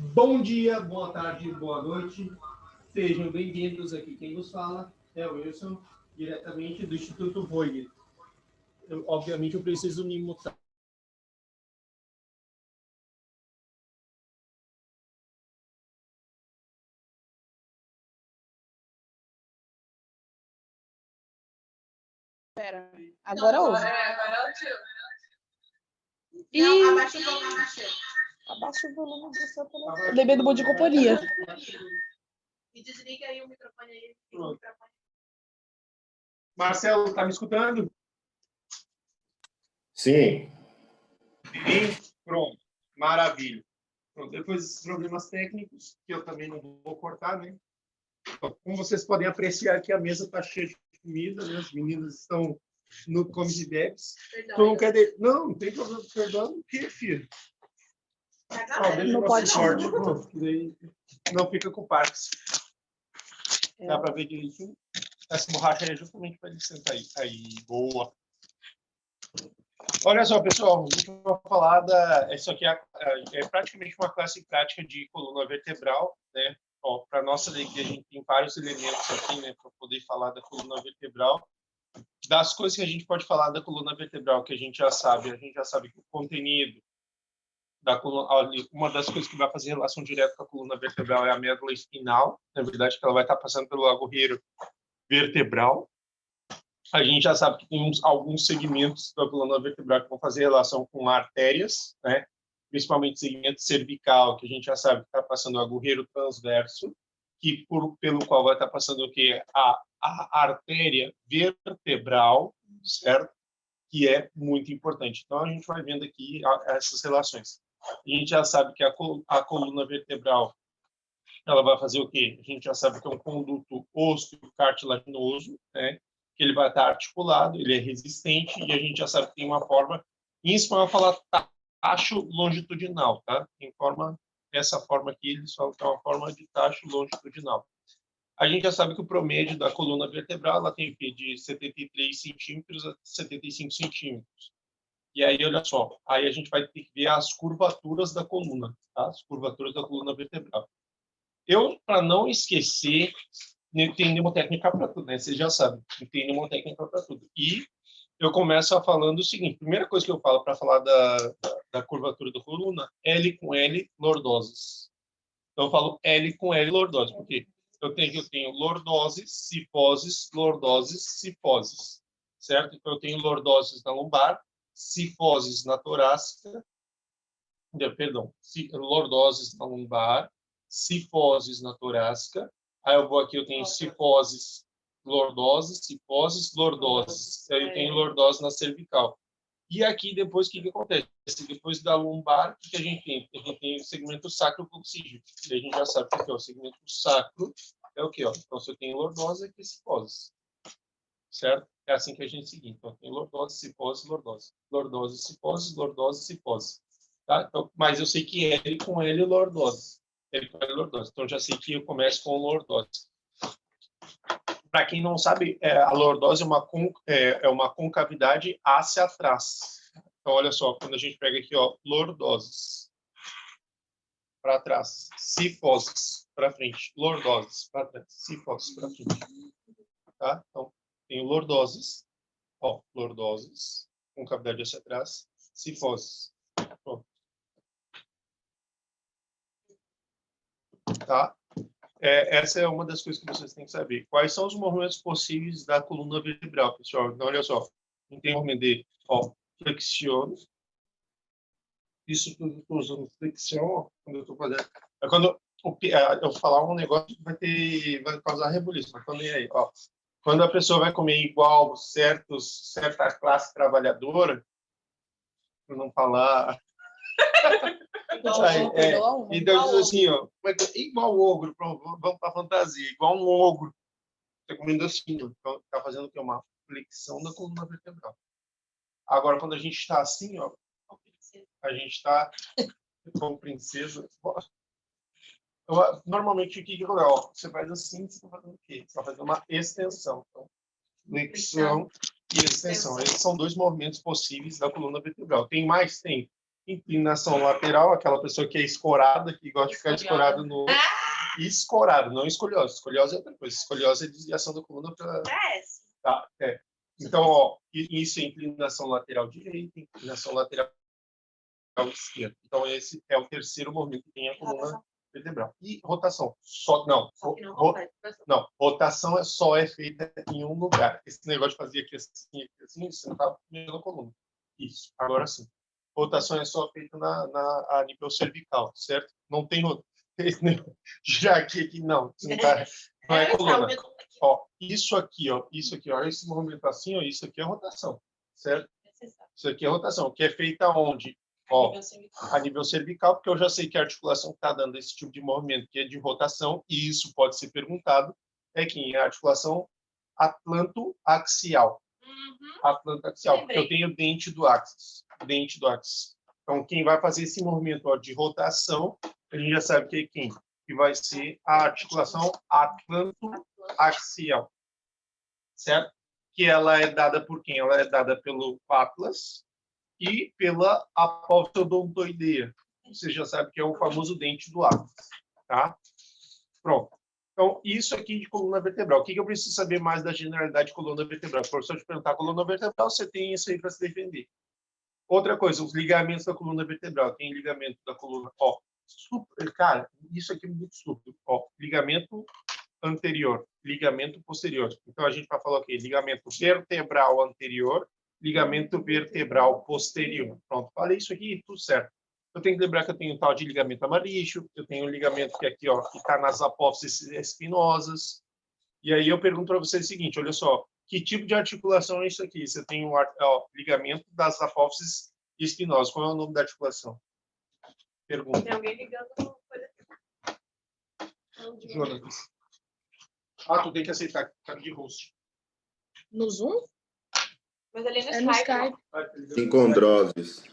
Bom dia, boa tarde, boa noite. Sejam bem-vindos aqui. Quem nos fala é o Wilson, diretamente do Instituto Voig. Obviamente, eu preciso me mutar. Pera, agora ouve. Não, abaixa o volume do seu. Abaixa o volume do seu telefone. Bebê do Bom de Companhia. E desliga aí o microfone aí. Marcelo, está me escutando? Sim. Sim? Pronto. Maravilha. Pronto. Depois desses problemas técnicos, que eu também não vou cortar, né? Então, como vocês podem apreciar aqui, a mesa está cheia de comida, né? As meninas estão no Comedy Bebs. Então, não tem problema. Perdão, o quê, filho? Deixa Não pode. Sorte, não fica com parques. Dá para ver direitinho? Essa borracha aí é justamente para ele sentar aí. Aí, boa. Olha só, pessoal, a gente vai falar isso aqui é praticamente uma classe prática de coluna vertebral, né? Para nossa alegria, a gente tem vários elementos aqui, né, para poder falar da coluna vertebral. Das coisas que a gente pode falar da coluna vertebral, que a gente já sabe que o contenido da coluna, uma das coisas que vai fazer relação direta com a coluna vertebral é a médula espinal, na verdade, que ela vai estar passando pelo agorreiro vertebral. A gente já sabe que tem alguns segmentos da coluna vertebral que vão fazer relação com artérias, né? Principalmente segmento cervical, que a gente já sabe que está passando o agorreiro transverso, pelo qual vai estar passando o quê? A artéria vertebral, certo? Que é muito importante. Então, a gente vai vendo aqui essas relações. A gente já sabe que a coluna vertebral ela vai fazer o quê? A gente já sabe que é um conduto osteocartilaginoso, né? Que ele vai estar articulado, ele é resistente, e a gente já sabe que tem uma forma, em espanhol fala tacho longitudinal, tá? Essa forma aqui, eles falam que é uma forma de tacho longitudinal. A gente já sabe que o promédio da coluna vertebral ela tem de 73 centímetros a 75 centímetros. E aí, olha só, aí a gente vai ter que ver as curvaturas da coluna, tá? As curvaturas da coluna vertebral. Para não esquecer, tem mnemotécnica para tudo, né? Vocês já sabem, tem mnemotécnica para tudo. E eu começo falando o seguinte, primeira coisa que eu falo para falar da curvatura da coluna, L com L, lordoses. Então, eu falo L com L, lordoses, porque eu tenho lordoses, cifoses, certo? Então, eu tenho lordoses na lombar, cifoses na torácica, lordoses na lombar, cifoses na torácica. Aí eu vou aqui, eu tenho cifoses, lordoses, Aí eu tenho lordose na cervical. E aqui, depois, o que acontece? Depois da lombar, o que a gente tem? A gente tem o segmento sacro-coxígeo. E a gente já sabe o que é o segmento sacro. É o quê? Então, se eu tenho lordose, aqui é cifose. Certo? É assim que a gente segue. Então, tem lordose, cifose, lordose. Lordose, cifose. Tá? Então, mas eu sei que L com L lordose. L com L lordose. Então, já sei que eu começo com lordose. Para quem não sabe, a lordose é uma concavidade hacia atrás. Então, olha só, quando a gente pega aqui, lordoses para trás, cifoses para frente, lordoses para trás, cifoses para frente. Tá? Então, tem lordoses, lordoses, concavidade hacia atrás, cifoses. Pronto. Tá? Essa é uma das coisas que vocês têm que saber. Quais são os movimentos possíveis da coluna vertebral, pessoal? Então, olha só. Tem o movimento de flexião. Isso tudo eu estou usando flexião quando eu estou fazendo. Quando eu falar um negócio vai causar rebuliço, mas também aí, quando a pessoa vai comer igual certa classe trabalhadora, para não falar. Então, assim, igual o ogro, vamos para a fantasia, igual um ogro, está comendo assim, então está fazendo o quê? Uma flexão da coluna vertebral. Agora, quando a gente está assim, a gente está como princesa. Normalmente, o que você faz assim, você está fazendo o quê? Você está fazendo uma extensão. Então, flexão e extensão. Esses são dois movimentos possíveis da coluna vertebral. Tem mais? Tem. Inclinação lateral, aquela pessoa que é escorada, que gosta de ficar escorado no... Escorado, não escoliose. Escoliose é outra coisa. Escoliose é desviação da coluna para... Tá, é. Então, ó, isso é inclinação lateral direita, inclinação lateral esquerda. Então, esse é o terceiro movimento que tem a coluna vertebral. E rotação. Não, rotação só é feita em um lugar. Esse negócio de fazer aqui assim, você não está vendo a coluna. Isso, agora sim. Rotação é só feita a nível cervical, certo? Não tem já aqui não, não é coluna. Ó, isso aqui, ó, esse movimento assim, ó, isso aqui é rotação, certo? Isso aqui é rotação, que é feita onde? Ó, a nível cervical, porque eu já sei que a articulação que está dando esse tipo de movimento, que é de rotação, e isso pode ser perguntado, é que a articulação atlanto-axial. Atlanto-axial, porque eu tenho dente do axis. Então, quem vai fazer esse movimento, ó, de rotação, a gente já sabe que é quem? Que vai ser a articulação atlanto-axial, certo? Que ela é dada por quem? Ela é dada pelo atlas e pela apófise odontoidea. Você já sabe que é o famoso dente do atlas, tá? Pronto. Então, isso aqui de coluna vertebral. O que eu preciso saber mais da generalidade de coluna vertebral? Se eu te perguntar coluna vertebral, você tem isso aí para se defender. Outra coisa, os ligamentos da coluna vertebral. Tem ligamento da coluna... Ó, cara, isso aqui é muito estúpido. Ó, ligamento anterior, ligamento posterior. Então, a gente vai falar o quê? Ligamento vertebral anterior, ligamento vertebral posterior. Pronto, falei isso aqui, tudo certo. Eu tenho que lembrar que eu tenho um tal de ligamento amarício, eu tenho um ligamento que aqui, ó, que está nas apófises espinosas. E aí eu pergunto para vocês o seguinte, olha só, que tipo de articulação é isso aqui? Você tem um ligamento das apófises espinosas. Qual é o nome da articulação? Pergunta. Tem alguém ligando coisa aqui. Jonas. Ah, tu tem que aceitar, tá de host. No Zoom? Mas ali É no Skype. Encontroses.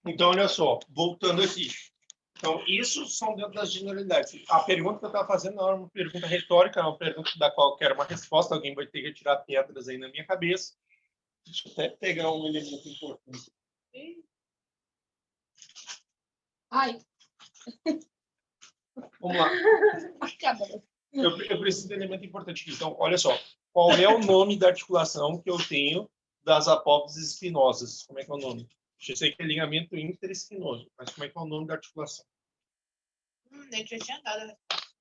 Então, olha só, voltando aqui. Então, isso são dentro das generalidades. A pergunta que eu estava fazendo não é uma pergunta retórica, é uma pergunta da qual eu quero uma resposta. Alguém vai ter que tirar pedras aí na minha cabeça. Deixa eu até pegar um elemento importante. Ai. Vamos lá. Eu preciso de um elemento importante aqui. Então, olha só. Qual é o nome da articulação que eu tenho das apófises espinosas? Como é que é o nome? Eu sei que é ligamento interespinoso, mas como é que é o nome da articulação? Nem já tinha dado a resposta.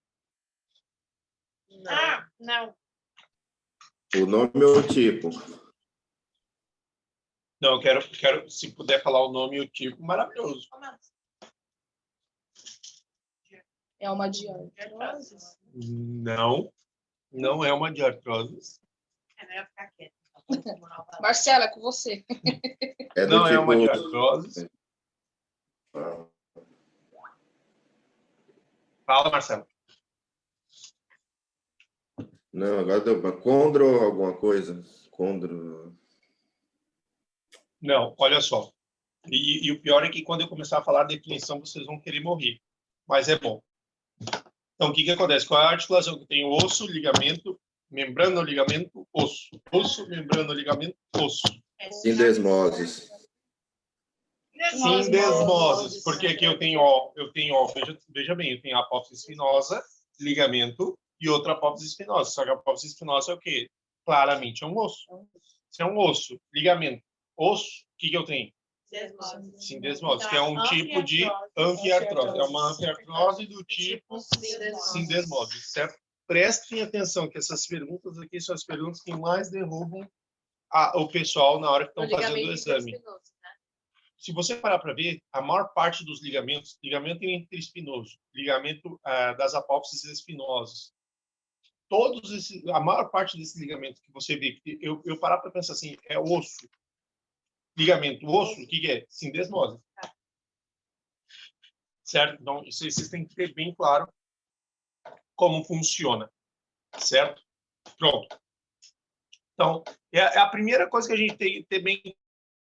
Ah, não. O nome ou o tipo? Não, eu quero, se puder falar o nome e o tipo, maravilhoso. É uma diartrose? Não é uma diartrose. É melhor ficar quieto. Marcela, é com você. É do Não é tipo... uma diartrose. Fala, Marcelo. Não, agora deu para condro alguma coisa. Condro... Não, olha só. E o pior é que quando eu começar a falar a definição, vocês vão querer morrer. Mas é bom. Então, o que acontece? Qual é a articulação que tem osso, ligamento, membrana, ligamento, osso. Osso, membrana, ligamento, osso. Sindesmoses. Sindesmoses. Porque aqui eu tenho, ó, veja bem, eu tenho a apófise espinosa, ligamento e outra apófise espinosa. Só que a apófise espinosa é o quê? Claramente é um osso. Se é um osso, ligamento, osso, o que eu tenho? Sindesmose, que é um tipo de anquiartrose. É uma anquiartrose do tipo sindesmose, certo? Prestem atenção que essas perguntas aqui são as perguntas que mais derrubam o pessoal na hora que estão fazendo o exame. Se você parar para ver, a maior parte dos ligamentos, ligamento interespinoso, ligamento das apófises espinosas, a maior parte desses ligamentos que você vê, eu parar para pensar assim, é osso. ligamento osso, o que é? Sindesmose. Certo? Então, isso aí vocês têm que ter bem claro como funciona. Certo? Pronto. Então, é a primeira coisa que a gente tem que ter bem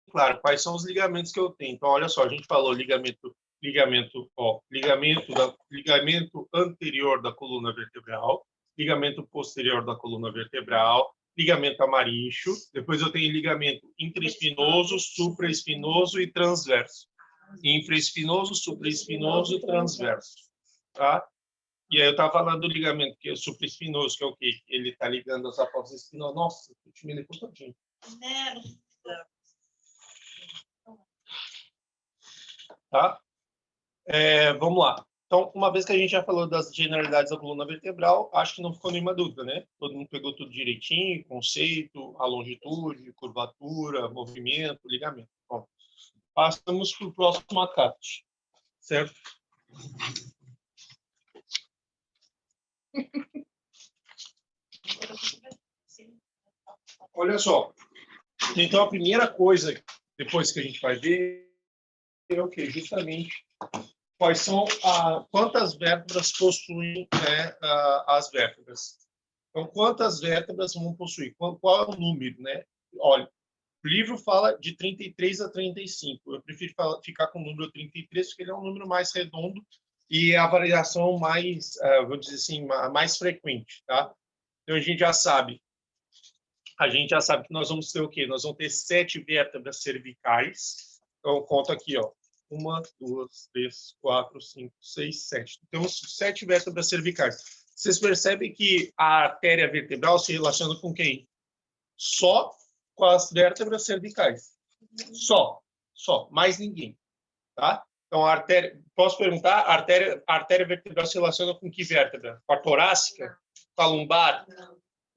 claro, quais são os ligamentos que eu tenho. Então, olha só, a gente falou ligamento anterior da coluna vertebral, ligamento posterior da coluna vertebral, ligamento amaríncho, depois eu tenho ligamento intraespinoso, supraespinoso e transverso. Infraespinoso, supraespinoso e transverso, tá? E aí eu estava falando do ligamento que é supraespinoso, que é o quê? Ele está ligando as apófises espinosas. Nossa, o time me levou todinho. Tá? Vamos lá. Então, uma vez que a gente já falou das generalidades da coluna vertebral, acho que não ficou nenhuma dúvida, né? Todo mundo pegou tudo direitinho, conceito, a longitude, curvatura, movimento, ligamento. Bom, passamos para o próximo acate, certo? Olha só. Então, a primeira coisa, depois que a gente vai ver, é o quê? Justamente quais são quantas vértebras possuem, né, as vértebras. Então, quantas vértebras vão possuir? Qual é o número, né? Olha, o livro fala de 33 a 35. Eu prefiro ficar com o número 33, porque ele é um número mais redondo e é a variação mais, vou dizer assim, mais frequente, tá? Então, a gente já sabe que nós vamos ter o quê? Nós vamos ter 7 vértebras cervicais. Então, conta aqui, ó. 1, 2, 3, 4, 5, 6, 7. Temos 7 vértebras cervicais. Vocês percebem que a artéria vertebral se relaciona com quem? Só com as vértebras cervicais. Só. Mais ninguém. Tá? Então, a artéria... Posso perguntar? A artéria vertebral se relaciona com que vértebra? Com a torácica? Com a lombar?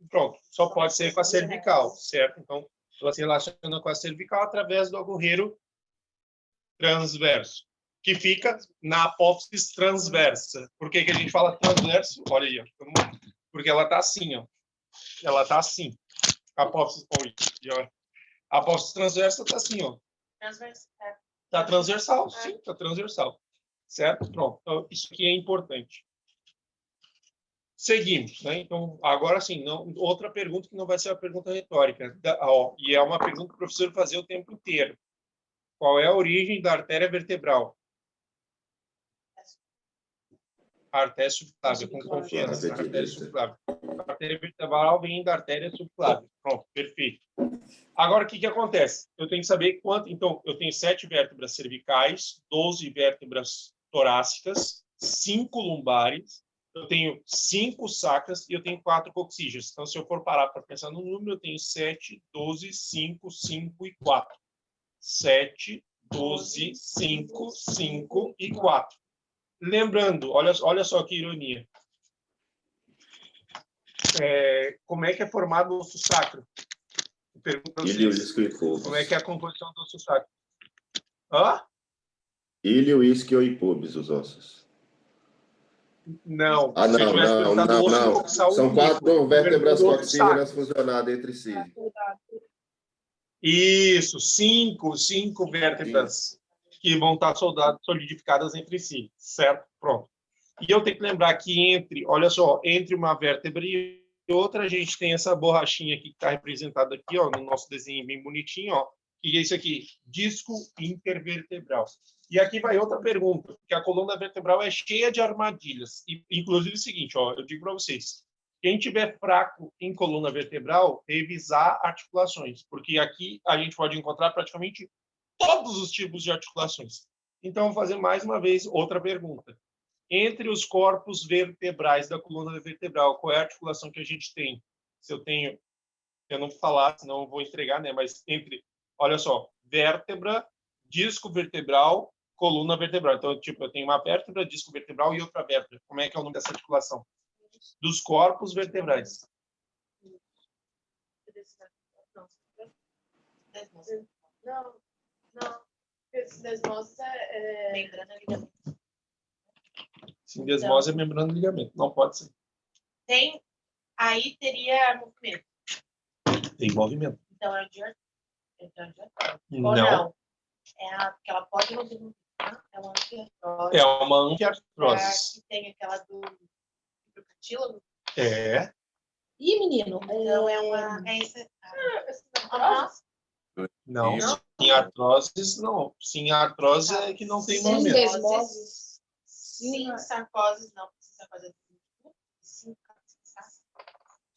Pronto. Só pode ser com a cervical, certo? Então, ela se relaciona com a cervical através do agorreiro transverso, que fica na apófise transversa. Por que a gente fala transverso? Olha aí, ó. Porque ela está assim, ó. Ela está assim. A apófise transversa está assim, ó. Está transversal, sim, está transversal. Certo? Pronto. Então, isso aqui é importante. Seguimos, né? Então, agora sim, outra pergunta que não vai ser uma pergunta retórica. E é uma pergunta que o professor fazia o tempo inteiro. Qual é a origem da artéria vertebral? A artéria subclávia, com confiança. A artéria subclávia. A artéria vertebral vem da artéria subclávia. Pronto, perfeito. Agora, o que acontece? Eu tenho que saber quanto... Então, eu tenho 7 vértebras cervicais, 12 vértebras torácicas, 5 lombares, eu tenho 5 sacras e eu tenho 4 coxígeas. Então, se eu for parar para pensar no número, eu tenho 7, 12, 5, 5 e 4. 7, 12, 5, 5 e 4. Lembrando, olha só que ironia. Como é que é formado o osso sacro? Ilho, isquio e pubis. Como é que é a composição do osso sacro? Hã? Ilho, isquio e pubis, os ossos. Não. Não. São 4 vértebras coxígenas fusionadas entre si. Isso, 5 vértebras que vão estar solidificadas entre si, certo? Pronto. E eu tenho que lembrar que olha só, entre uma vértebra e outra, a gente tem essa borrachinha aqui que está representada aqui, ó, no nosso desenho bem bonitinho, ó, que é isso aqui, disco intervertebral. E aqui vai outra pergunta, porque a coluna vertebral é cheia de armadilhas. E, inclusive o seguinte, ó, eu digo para vocês, quem tiver fraco em coluna vertebral, revisar articulações, porque aqui a gente pode encontrar praticamente todos os tipos de articulações. Então, vou fazer mais uma vez outra pergunta. Entre os corpos vertebrais da coluna vertebral, qual é a articulação que a gente tem? Se eu não vou falar, senão eu vou entregar, né? Mas olha só, vértebra, disco vertebral, coluna vertebral. Então, tipo, eu tenho uma vértebra, disco vertebral e outra vértebra. Como é que é o nome dessa articulação? Dos corpos vertebrais. Não. Sindesmose é membrana ligamento. Sindesmose é membrana ligamento. Não pode ser. Aí teria movimento. Tem movimento. Então é o de Ou Não. não? Porque ela pode não ter é uma antiartrose. É uma antiartrose. Que tem aquela do cartílago. É. Ih, menino. Então é uma. Não. Isso. Sim, artroses, não. Sim, artrose é que não tem movimento. Sindesmose. Sim, sarcoses, não. Sarcose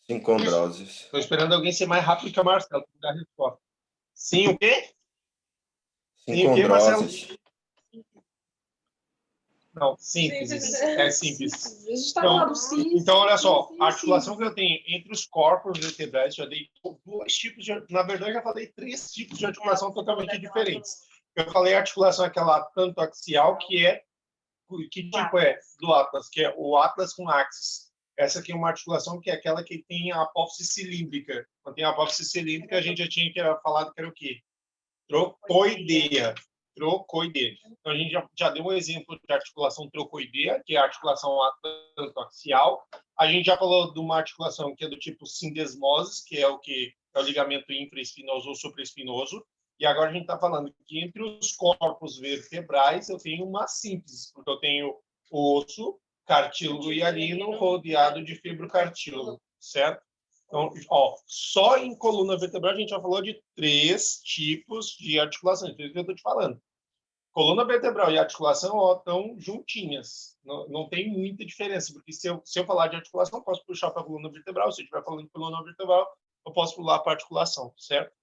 Sincondroses. Estou esperando alguém ser mais rápido que a Marcela para dar a resposta. Sim, o quê? Sim, o quê, Marcelo? Sincondroses. Não, simples. É simples. A gente tá falando Então, olha só, a articulação que eu tenho entre os corpos vertebrais, já dei dois tipos de. Na verdade, já falei 3 tipos de articulação totalmente diferentes. Eu falei a articulação aquela tanto axial, que tipo é do Atlas, que é o Atlas com axis. Essa aqui é uma articulação que é aquela que tem a apófise cilíndrica. Quando tem a apófise cilíndrica, a gente já tinha falado que era o quê? Trocoideia. Trocoideia. Então, a gente já deu um exemplo de articulação trocoideia, que é a articulação axial. A gente já falou de uma articulação que é do tipo sindesmose, que é o ligamento infraespinoso ou supraespinoso. E agora a gente está falando que entre os corpos vertebrais eu tenho uma síntese, porque eu tenho osso, cartílago hialino rodeado de fibrocartílago, certo? Então, só em coluna vertebral a gente já falou de 3 tipos de articulações. Isso que eu estou te falando. Coluna vertebral e articulação estão juntinhas. Não tem muita diferença, porque se eu falar de articulação, eu posso puxar para a coluna vertebral. Se eu estiver falando de coluna vertebral, eu posso pular para a articulação, certo?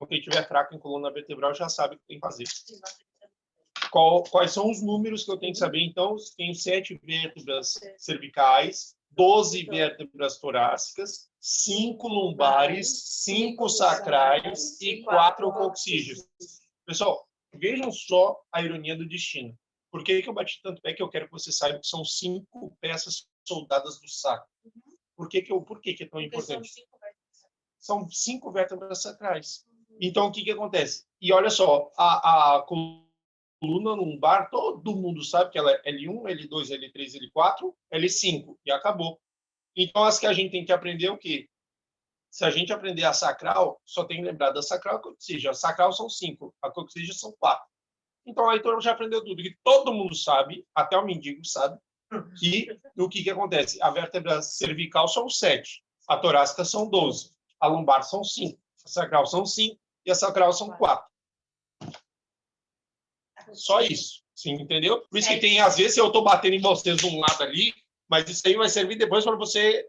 Quem estiver fraco em coluna vertebral já sabe o que tem que fazer. Quais são os números que eu tenho que saber? Então, tenho 7 vértebras cervicais, 12 vértebras torácicas, 5 lombares, 5 sacrais e 4 coxígeos. Pessoal, vejam só a ironia do destino. Por que eu bati tanto pé que eu quero que você saiba que são 5 peças soldadas do sacro? Por que é tão importante? São 5 vértebras sacrais. Então, o que acontece? E olha só, a coluna lombar, todo mundo sabe que ela é L1, L2, L3, L4, L5, e acabou. Então, as que a gente tem que aprender é o quê? Se a gente aprender a sacral, só tem que lembrar da sacral e a coxígea. A sacral são 5, a coxígea são 4. Então, a Heitor já aprendeu tudo, que todo mundo sabe, até o mendigo sabe, que o que acontece? A vértebra cervical são 7, a torácica são 12, a lombar são 5, a sacral são 5 e a sacral são 4. Só isso, sim, entendeu? Por isso que tem, às vezes, eu estou batendo em vocês de um lado ali, mas isso aí vai servir depois para você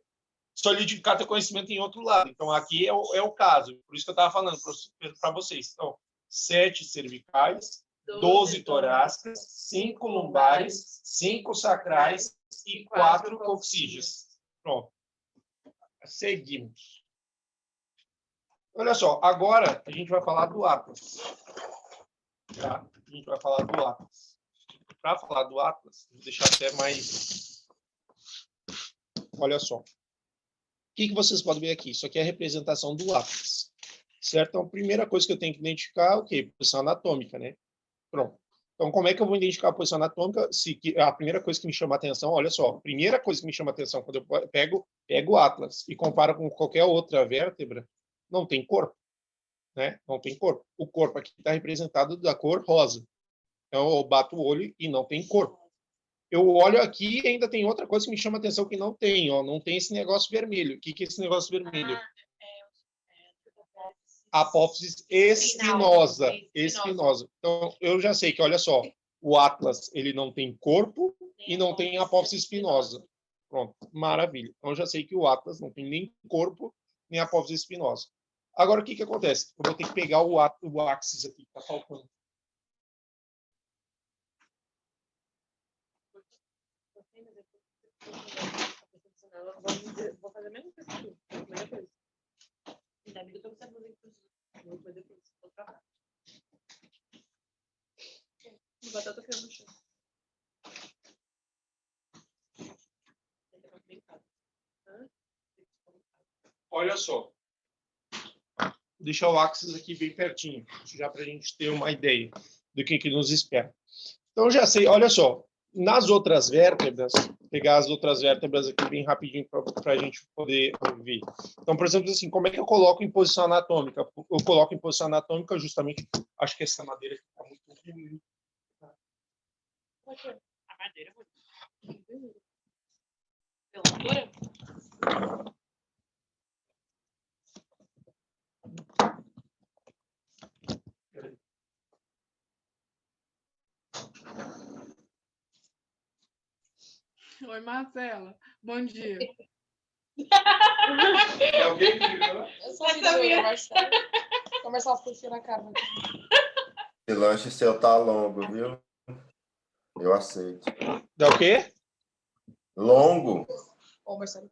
solidificar teu conhecimento em outro lado. Então, aqui é o caso. Por isso que eu estava falando para vocês. Então, 7 cervicais, 12 torácicas, 5 lombares, 5 sacrais e 4 coxígeas. Pronto. Seguimos. Olha só, agora a gente vai falar do Atlas. Tá? A gente vai falar do Atlas. Para falar do Atlas, vou deixar até mais... Olha só. O que vocês podem ver aqui? Isso aqui é a representação do Atlas. Certo? Então, a primeira coisa que eu tenho que identificar é o quê? Posição anatômica, né? Pronto. Então, como é que eu vou identificar a posição anatômica? A primeira coisa que me chama a atenção, olha só, a primeira coisa que me chama a atenção quando eu pego o Atlas e comparo com qualquer outra vértebra, não tem corpo. Né? Não tem corpo. O corpo aqui está representado da cor rosa. Então, eu bato o olho e não tem corpo. Eu olho aqui e ainda tem outra coisa que me chama a atenção que não tem. Não tem esse negócio vermelho. O que é esse negócio vermelho? Apófise espinosa. Espinosa. Então, eu já sei que, olha só, o Atlas ele não tem corpo e não tem apófise espinosa. Pronto, maravilha. Então, eu já sei que o Atlas não tem nem corpo nem apófise espinosa. Agora, o que acontece? Eu vou ter que pegar o axis aqui, está faltando. Vou fazer a mesma coisa que tu. Primeira coisa. Ainda bem que eu estou Vou fazer depois. Vou trabalhar. Batata caiu no chão. Olha só. Vou deixar o axis aqui bem pertinho, já para a gente ter uma ideia do que nos espera. Então, já sei, olha só. Nas outras vértebras, pegar as outras vértebras aqui bem rapidinho para a gente poder ver. Então, por exemplo, assim, como é que eu coloco em posição anatômica eu coloco em posição anatômica justamente, acho que essa madeira está muito ruim. A madeira é bonita. Pela altura? Oi, Marcela. Bom dia. É alguém que ligou? Eu sou amiga da Marcela. A Marcela ficou enfiando a cara. Esse lanche seu tá longo, viu? Eu aceito. Dá o quê? Longo? Ô, Marcelo.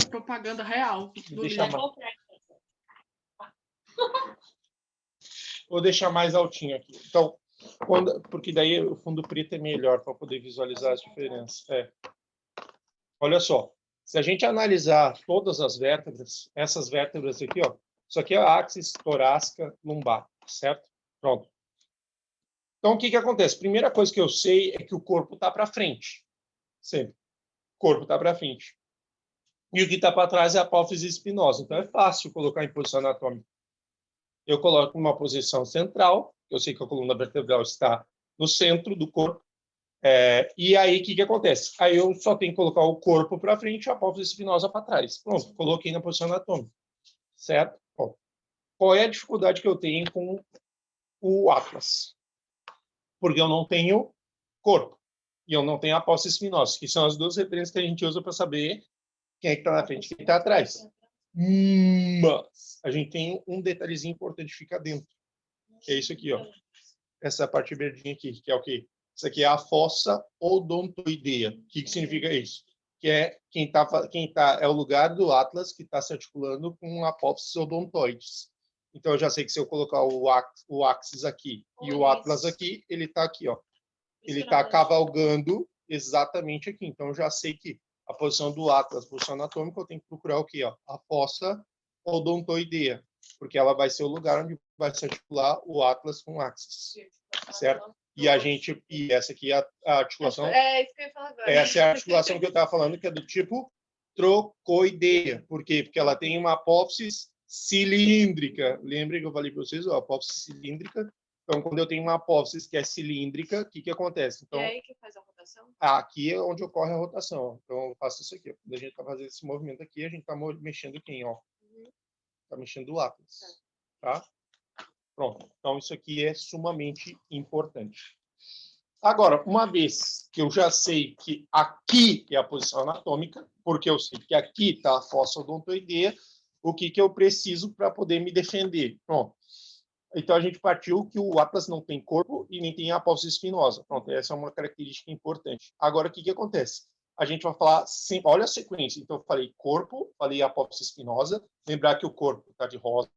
Propaganda real. Do Deixa livro. Vou deixar mais altinho aqui. Então, porque daí o fundo preto é melhor para poder visualizar as diferenças. Olha só, se a gente analisar todas as vértebras, essas vértebras aqui, ó, isso aqui é a axis torácica lombar, certo? Pronto. Então, o que acontece? Primeira coisa que eu sei é que o corpo está para frente. Sempre. O corpo está para frente. E o que está para trás é a apófise espinosa. Então, é fácil colocar em posição anatômica. Eu coloco uma posição central, eu sei que a coluna vertebral está no centro do corpo, e aí o que acontece? Aí eu só tenho que colocar o corpo para frente e a apófise espinosa para trás. Pronto, coloquei na posição anatômica, certo? Bom, qual é a dificuldade que eu tenho com o Atlas? Porque eu não tenho corpo e eu não tenho apófise espinosa, que são as duas referências que a gente usa para saber quem é que está na frente e quem está atrás. Mas a gente tem um detalhezinho importante que fica dentro. Que é isso aqui, ó. Essa parte verdinha aqui, que é o quê? Isso aqui é a fossa odontoideia. O que significa isso? Que é é o lugar do Atlas que está se articulando com a apófise odontoides. Então eu já sei que se eu colocar o axis aqui e o Atlas aqui, ele está aqui, ó. Ele está cavalgando exatamente aqui. Então eu já sei que a posição do Atlas, posição anatômica, eu tenho que procurar o quê? Ó? A fossa odontoideia, porque ela vai ser o lugar onde vai se articular o Atlas com o axis, certo? E essa aqui é a articulação. É isso que eu ia falar agora. Essa é a articulação que eu estava falando, que é do tipo trocoideia. Por quê? Porque ela tem uma apófise cilíndrica. Lembrem que eu falei para vocês, ó, apófise cilíndrica. Então, quando eu tenho uma apófise que é cilíndrica, o que acontece? Então, E aí que faz a rotação? aqui é onde ocorre a rotação. Então, eu faço isso aqui. Ó. Quando a gente está fazendo esse movimento aqui, a gente está mexendo quem? Está mexendo o Atlas. Tá? Pronto. Então, isso aqui é sumamente importante. Agora, uma vez que eu já sei que aqui é a posição anatômica, porque eu sei que aqui está a fossa odontoideia, o que eu preciso para poder me defender? Pronto. Então, a gente partiu que o Atlas não tem corpo e nem tem a apófise espinosa. Pronto, essa é uma característica importante. Agora, o que acontece? A gente vai falar, olha a sequência. Então, eu falei corpo, falei apófise espinosa. Lembrar que o corpo está de rosa,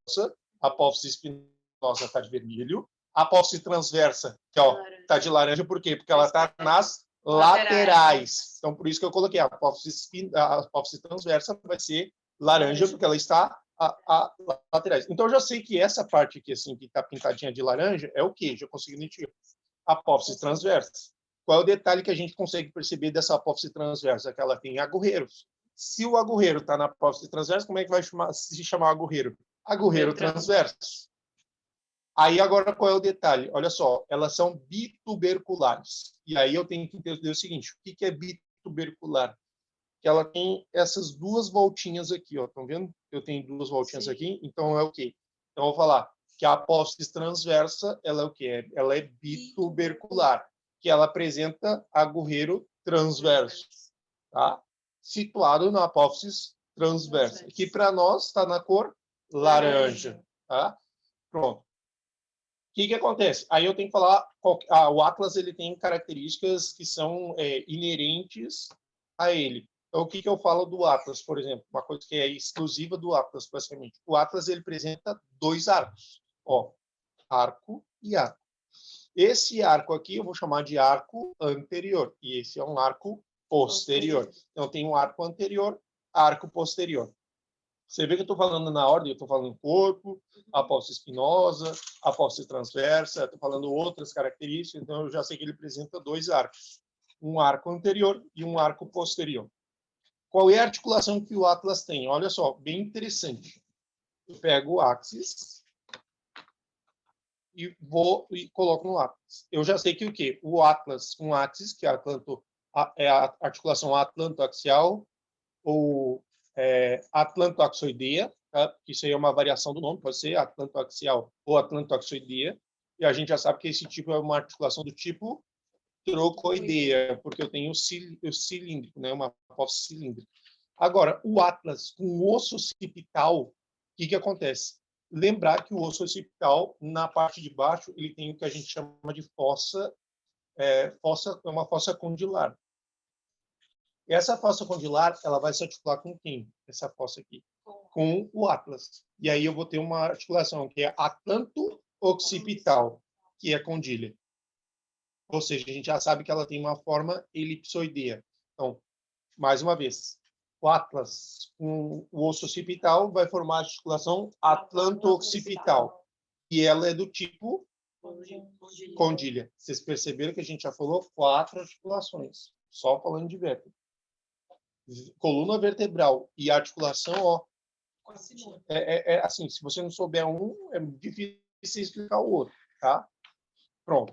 a apófise espinosa está de vermelho. A apófise transversa, que está de laranja, por quê? Porque ela está nas laterais. Então, por isso que eu coloquei a apófise transversa vai ser laranja, porque ela está a laterais. Então, eu já sei que essa parte aqui, assim, que está pintadinha de laranja, é o quê? Já consegui identificar. Apófise transversa. Qual é o detalhe que a gente consegue perceber dessa apófise transversa? Que ela tem agorreiros. Se o agorreiro está na apófise transversa, como é que vai se chamar agorreiro? Agorreiro transverso. Aí, agora, qual é o detalhe? Olha só, elas são bituberculares. E aí eu tenho que entender o seguinte, o que é bitubercular? Que ela tem essas duas voltinhas aqui, ó. Estão vendo? Eu tenho duas voltinhas aqui, então é o quê? Então, eu vou falar que a apófise transversa, ela é o quê? Ela é bitubercular, que ela apresenta agorreiro transverso, tá? Situado na apófise transversa, que para nós está na cor laranja, tá? Pronto. O que acontece? Aí eu tenho que falar, o Atlas ele tem características que são inerentes a ele. Então, o que eu falo do Atlas, por exemplo? Uma coisa que é exclusiva do Atlas, basicamente. O Atlas ele apresenta dois arcos. Ó, arco e arco. Esse arco aqui eu vou chamar de arco anterior. E esse é um arco posterior. Então, tem um arco anterior, arco posterior. Você vê que eu estou falando na ordem, eu estou falando corpo, apófise espinosa, apófise transversa, estou falando outras características, então eu já sei que ele apresenta dois arcos. Um arco anterior e um arco posterior. Qual é a articulação que o Atlas tem? Olha só, bem interessante. Eu pego o axis e coloco no Atlas. Eu já sei que o quê? O Atlas, um axis, que é a articulação atlantoaxial ou atlantoaxoidea, tá? Isso aí é uma variação do nome, pode ser atlantoaxial ou atlantoaxoidea, e a gente já sabe que esse tipo é uma articulação do tipo trocoidea, porque eu tenho o cilíndrico, né? Uma apófise cilíndrica. Agora, o Atlas com osso occipital, o que acontece? Lembrar que o osso occipital, na parte de baixo, ele tem o que a gente chama de fossa, é uma fossa condilar. E essa fossa condilar, ela vai se articular com quem? Essa fossa aqui. Com o Atlas. E aí eu vou ter uma articulação que é atlanto-occipital, que é condília. Ou seja, a gente já sabe que ela tem uma forma elipsoidea. Então, mais uma vez, o Atlas com o osso occipital vai formar a articulação atlanto-occipital. E ela é do tipo condília. Vocês perceberam que a gente já falou 4 articulações, só falando de vértebra. Coluna vertebral e articulação, ó, assim, se você não souber um, é difícil explicar o outro, tá? Pronto.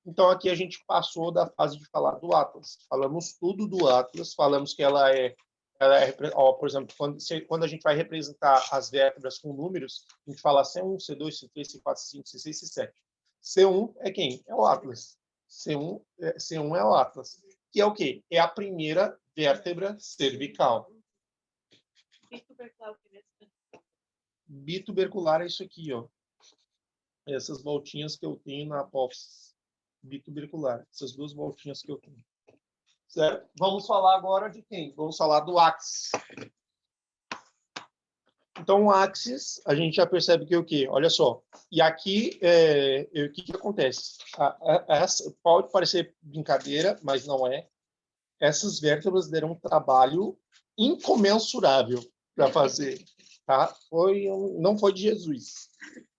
Então, aqui a gente passou da fase de falar do Atlas. Falamos tudo do Atlas, falamos que ela é ó, por exemplo, quando a gente vai representar as vértebras com números, a gente fala C1, C2, C3, C4, C5, C6, C7. C1 é quem? É o Atlas. C1 é o Atlas. Que é o quê? É a primeira vértebra cervical. Bitubercular é isso aqui, ó. Essas voltinhas que eu tenho na apófise bitubercular. Essas 2 voltinhas que eu tenho. Certo? Vamos falar agora de quem? Vamos falar do axis. Então, o axis, a gente já percebe que é o quê? Olha só. E aqui, o que acontece? Pode parecer brincadeira, mas não é. Essas vértebras deram um trabalho incomensurável para fazer. Tá? Não foi de Jesus.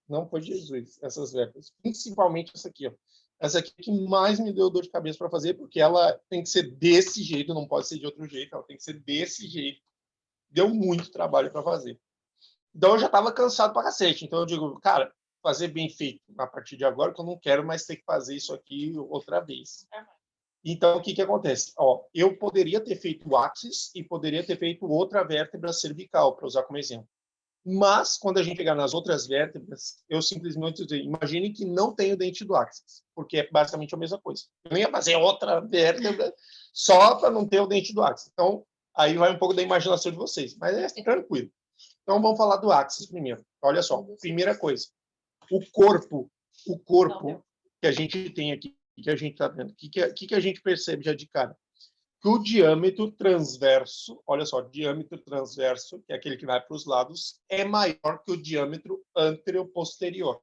Não foi de Jesus, essas vértebras. Principalmente essa aqui, ó. Essa aqui que mais me deu dor de cabeça para fazer, porque ela tem que ser desse jeito, não pode ser de outro jeito, ela tem que ser desse jeito. Deu muito trabalho para fazer. Então, eu já estava cansado pra cacete. Então, eu digo, cara, fazer bem feito a partir de agora, que eu não quero mais ter que fazer isso aqui outra vez. Então, o que acontece? Ó, eu poderia ter feito o axis e poderia ter feito outra vértebra cervical, para usar como exemplo. Mas, quando a gente chegar nas outras vértebras, eu simplesmente dizer, imagine que não tem o dente do axis, porque é basicamente a mesma coisa. Eu não ia fazer outra vértebra só para não ter o dente do axis. Então, aí vai um pouco da imaginação de vocês, mas é tranquilo. Então, vamos falar do axis primeiro. Olha só, primeira coisa. O corpo que a gente tem aqui, que a gente está vendo, o que a gente percebe já de cara? Que o diâmetro transverso, olha só, diâmetro transverso, que é aquele que vai para os lados, é maior que o diâmetro anteroposterior.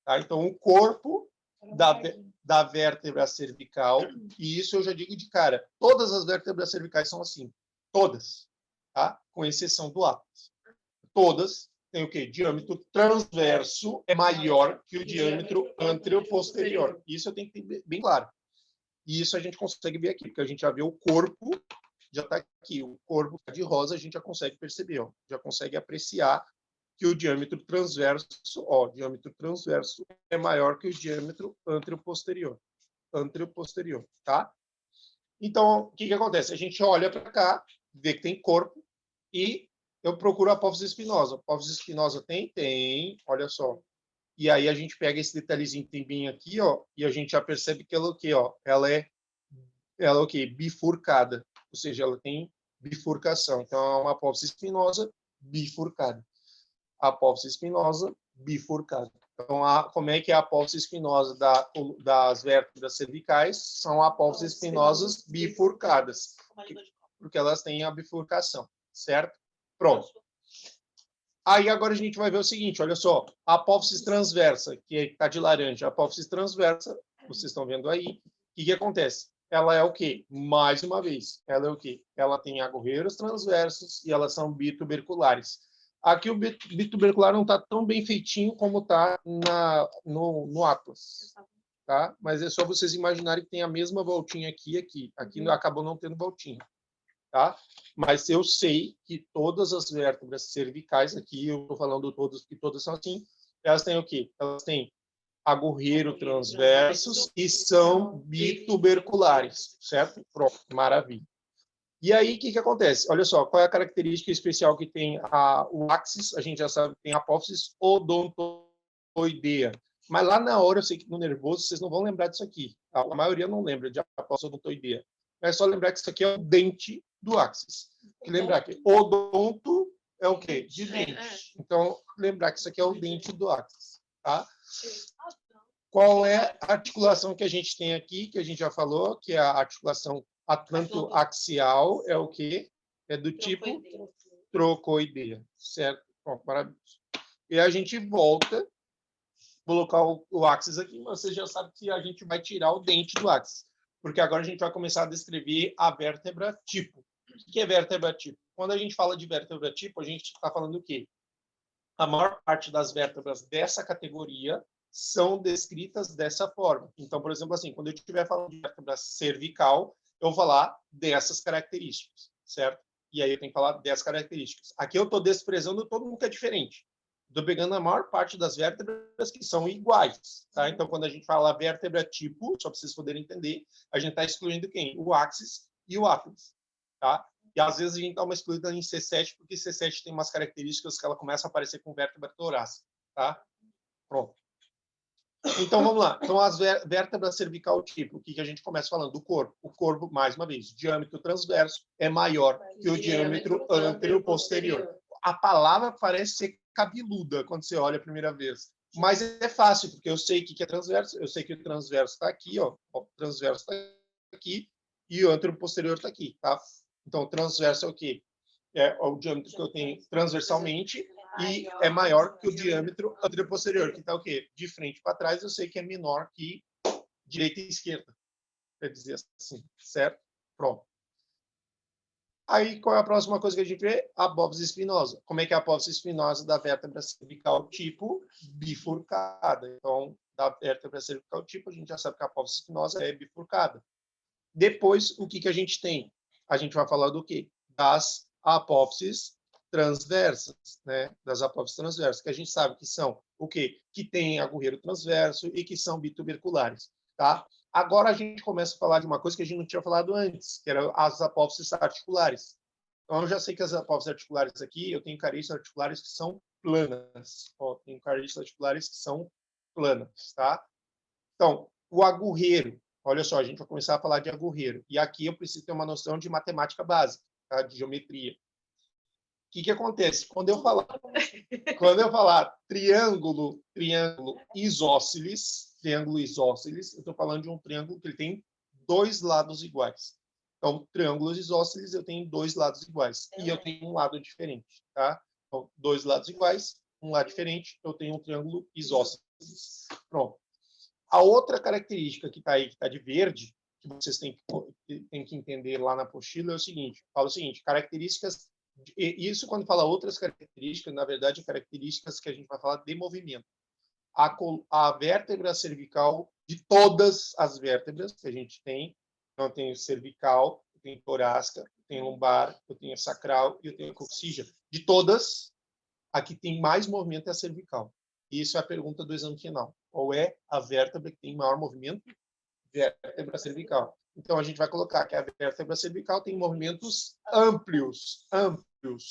Tá? Então, o corpo da vértebra cervical, e isso eu já digo de cara, todas as vértebras cervicais são assim, todas, tá? Com exceção do Atlas. Todas têm o quê? Diâmetro transverso é maior que o diâmetro anteroposterior. Isso eu tenho que ter bem claro. E isso a gente consegue ver aqui, porque a gente já vê o corpo, já está aqui, o corpo de rosa, a gente já consegue perceber, ó, já consegue apreciar que o diâmetro transverso, é maior que o diâmetro anteroposterior. Tá? Então, o que acontece? A gente olha para cá, vê que tem corpo, e eu procuro a apófise espinosa. A apófise espinosa tem, olha só. E aí a gente pega esse detalhezinho que tem bem aqui, ó, e a gente já percebe que ela, o quê, ó, ela é o quê? Bifurcada, ou seja, ela tem bifurcação. Então é uma apófise espinosa bifurcada. Apófise espinosa bifurcada. Então, como é que é a apófise espinosa das vértebras cervicais? São apófises espinosas bifurcadas, porque elas têm a bifurcação, certo? Pronto. Aí agora a gente vai ver o seguinte, olha só, a apófise transversa, que está de laranja, a apófise transversa, vocês estão vendo aí, o que acontece? Ela é o quê? Mais uma vez, ela é o quê? Ela tem agorreiros transversos e elas são bituberculares. Aqui o bitubercular não está tão bem feitinho como está no Atlas, tá? Mas é só vocês imaginarem que tem a mesma voltinha aqui e aqui. Aqui acabou não tendo voltinha, tá? Mas eu sei que todas as vértebras cervicais, aqui eu estou falando todas, porque todas são assim, elas têm o quê? Elas têm agorreiro transversos e são bituberculares, certo? Pronto, maravilha. E aí, o que acontece? Olha só, qual é a característica especial que tem o axis? A gente já sabe que tem a apófise odontoidea. Mas lá na hora, eu sei que no nervoso, vocês não vão lembrar disso aqui. A maioria não lembra de apófise odontoidea. É só lembrar que isso aqui é o dente do axis. E lembrar que odonto é o quê? De dente. Então, lembrar que isso aqui é o dente do axis. Tá? Qual é a articulação que a gente tem aqui, que a gente já falou, que é a articulação atlantoaxial, é o quê? É do tipo trocoidea, certo? Bom, maravilhoso. E a gente volta, colocar o axis aqui, mas você já sabe que a gente vai tirar o dente do axis, porque agora a gente vai começar a descrever a vértebra tipo. O que é vértebra tipo? Quando a gente fala de vértebra tipo, a gente está falando o quê? A maior parte das vértebras dessa categoria são descritas dessa forma. Então, por exemplo, assim, quando eu estiver falando de vértebra cervical, eu vou falar dessas características, certo? E aí eu tenho que falar dessas características. Aqui eu estou desprezando todo mundo que é diferente. Estou pegando a maior parte das vértebras que são iguais, tá? Então, quando a gente fala vértebra tipo, só para vocês poderem entender, a gente está excluindo quem? O axis e o ápice, tá? E às vezes a gente dá uma excluída em C7, porque C7 tem umas características que ela começa a aparecer com vértebra torácica, tá? Pronto. Então, vamos lá. Então, as vértebras cervical tipo, o que a gente começa falando? Do corpo. O corpo, mais uma vez, diâmetro transverso é maior que o diâmetro antero-posterior. A palavra parece ser cabeluda quando você olha a primeira vez. Mas é fácil, porque eu sei o que é transverso, eu sei que o transverso está aqui, ó. O transverso está aqui e o antero-posterior está aqui, tá? Então, o transverso é o quê? É o diâmetro que eu tenho transversalmente e é maior que o diâmetro anterior-posterior, que está o quê? De frente para trás, eu sei que é menor que direita e esquerda, quer dizer assim, certo? Pronto. Aí, qual é a próxima coisa que a gente vê? A apófise espinosa. Como é que é a apófise espinosa da vértebra cervical tipo bifurcada? Então, da vértebra cervical tipo, a gente já sabe que a apófise espinosa é bifurcada. Depois, o que a gente tem? A gente vai falar do quê? Das apófises transversas, né? Das apófises transversas, que a gente sabe que são o quê? Que tem agorreiro transverso e que são bituberculares, tá? Agora a gente começa a falar de uma coisa que a gente não tinha falado antes, que eram as apófises articulares. Então, eu já sei que as apófises articulares aqui, eu tenho carícias articulares que são planas. Ó, tenho carícias articulares que são planas, tá? Então, o agorreiro, olha só, a gente vai começar a falar de agorreiro. E aqui eu preciso ter uma noção de matemática básica, tá? De geometria. O que acontece? Quando eu falar triângulo isósceles, eu estou falando de um triângulo que ele tem dois lados iguais. Então, triângulos isósceles, eu tenho dois lados iguais. E eu tenho um lado diferente, tá? Então, dois lados iguais, um lado diferente, eu tenho um triângulo isósceles. Pronto. A outra característica que está aí, que está de verde, que vocês têm que entender lá na apostila, é o seguinte: fala o seguinte, características, isso quando fala outras características, na verdade, características que a gente vai falar de movimento. A vértebra cervical, de todas as vértebras que a gente tem, então eu tenho cervical, eu tenho torácica, eu tenho lombar, eu tenho sacral e eu tenho coxígea. De todas, a que tem mais movimento é a cervical. Isso é a pergunta do exame final. Qual é a vértebra que tem maior movimento? Vértebra cervical. Então, a gente vai colocar que a vértebra cervical tem movimentos amplos,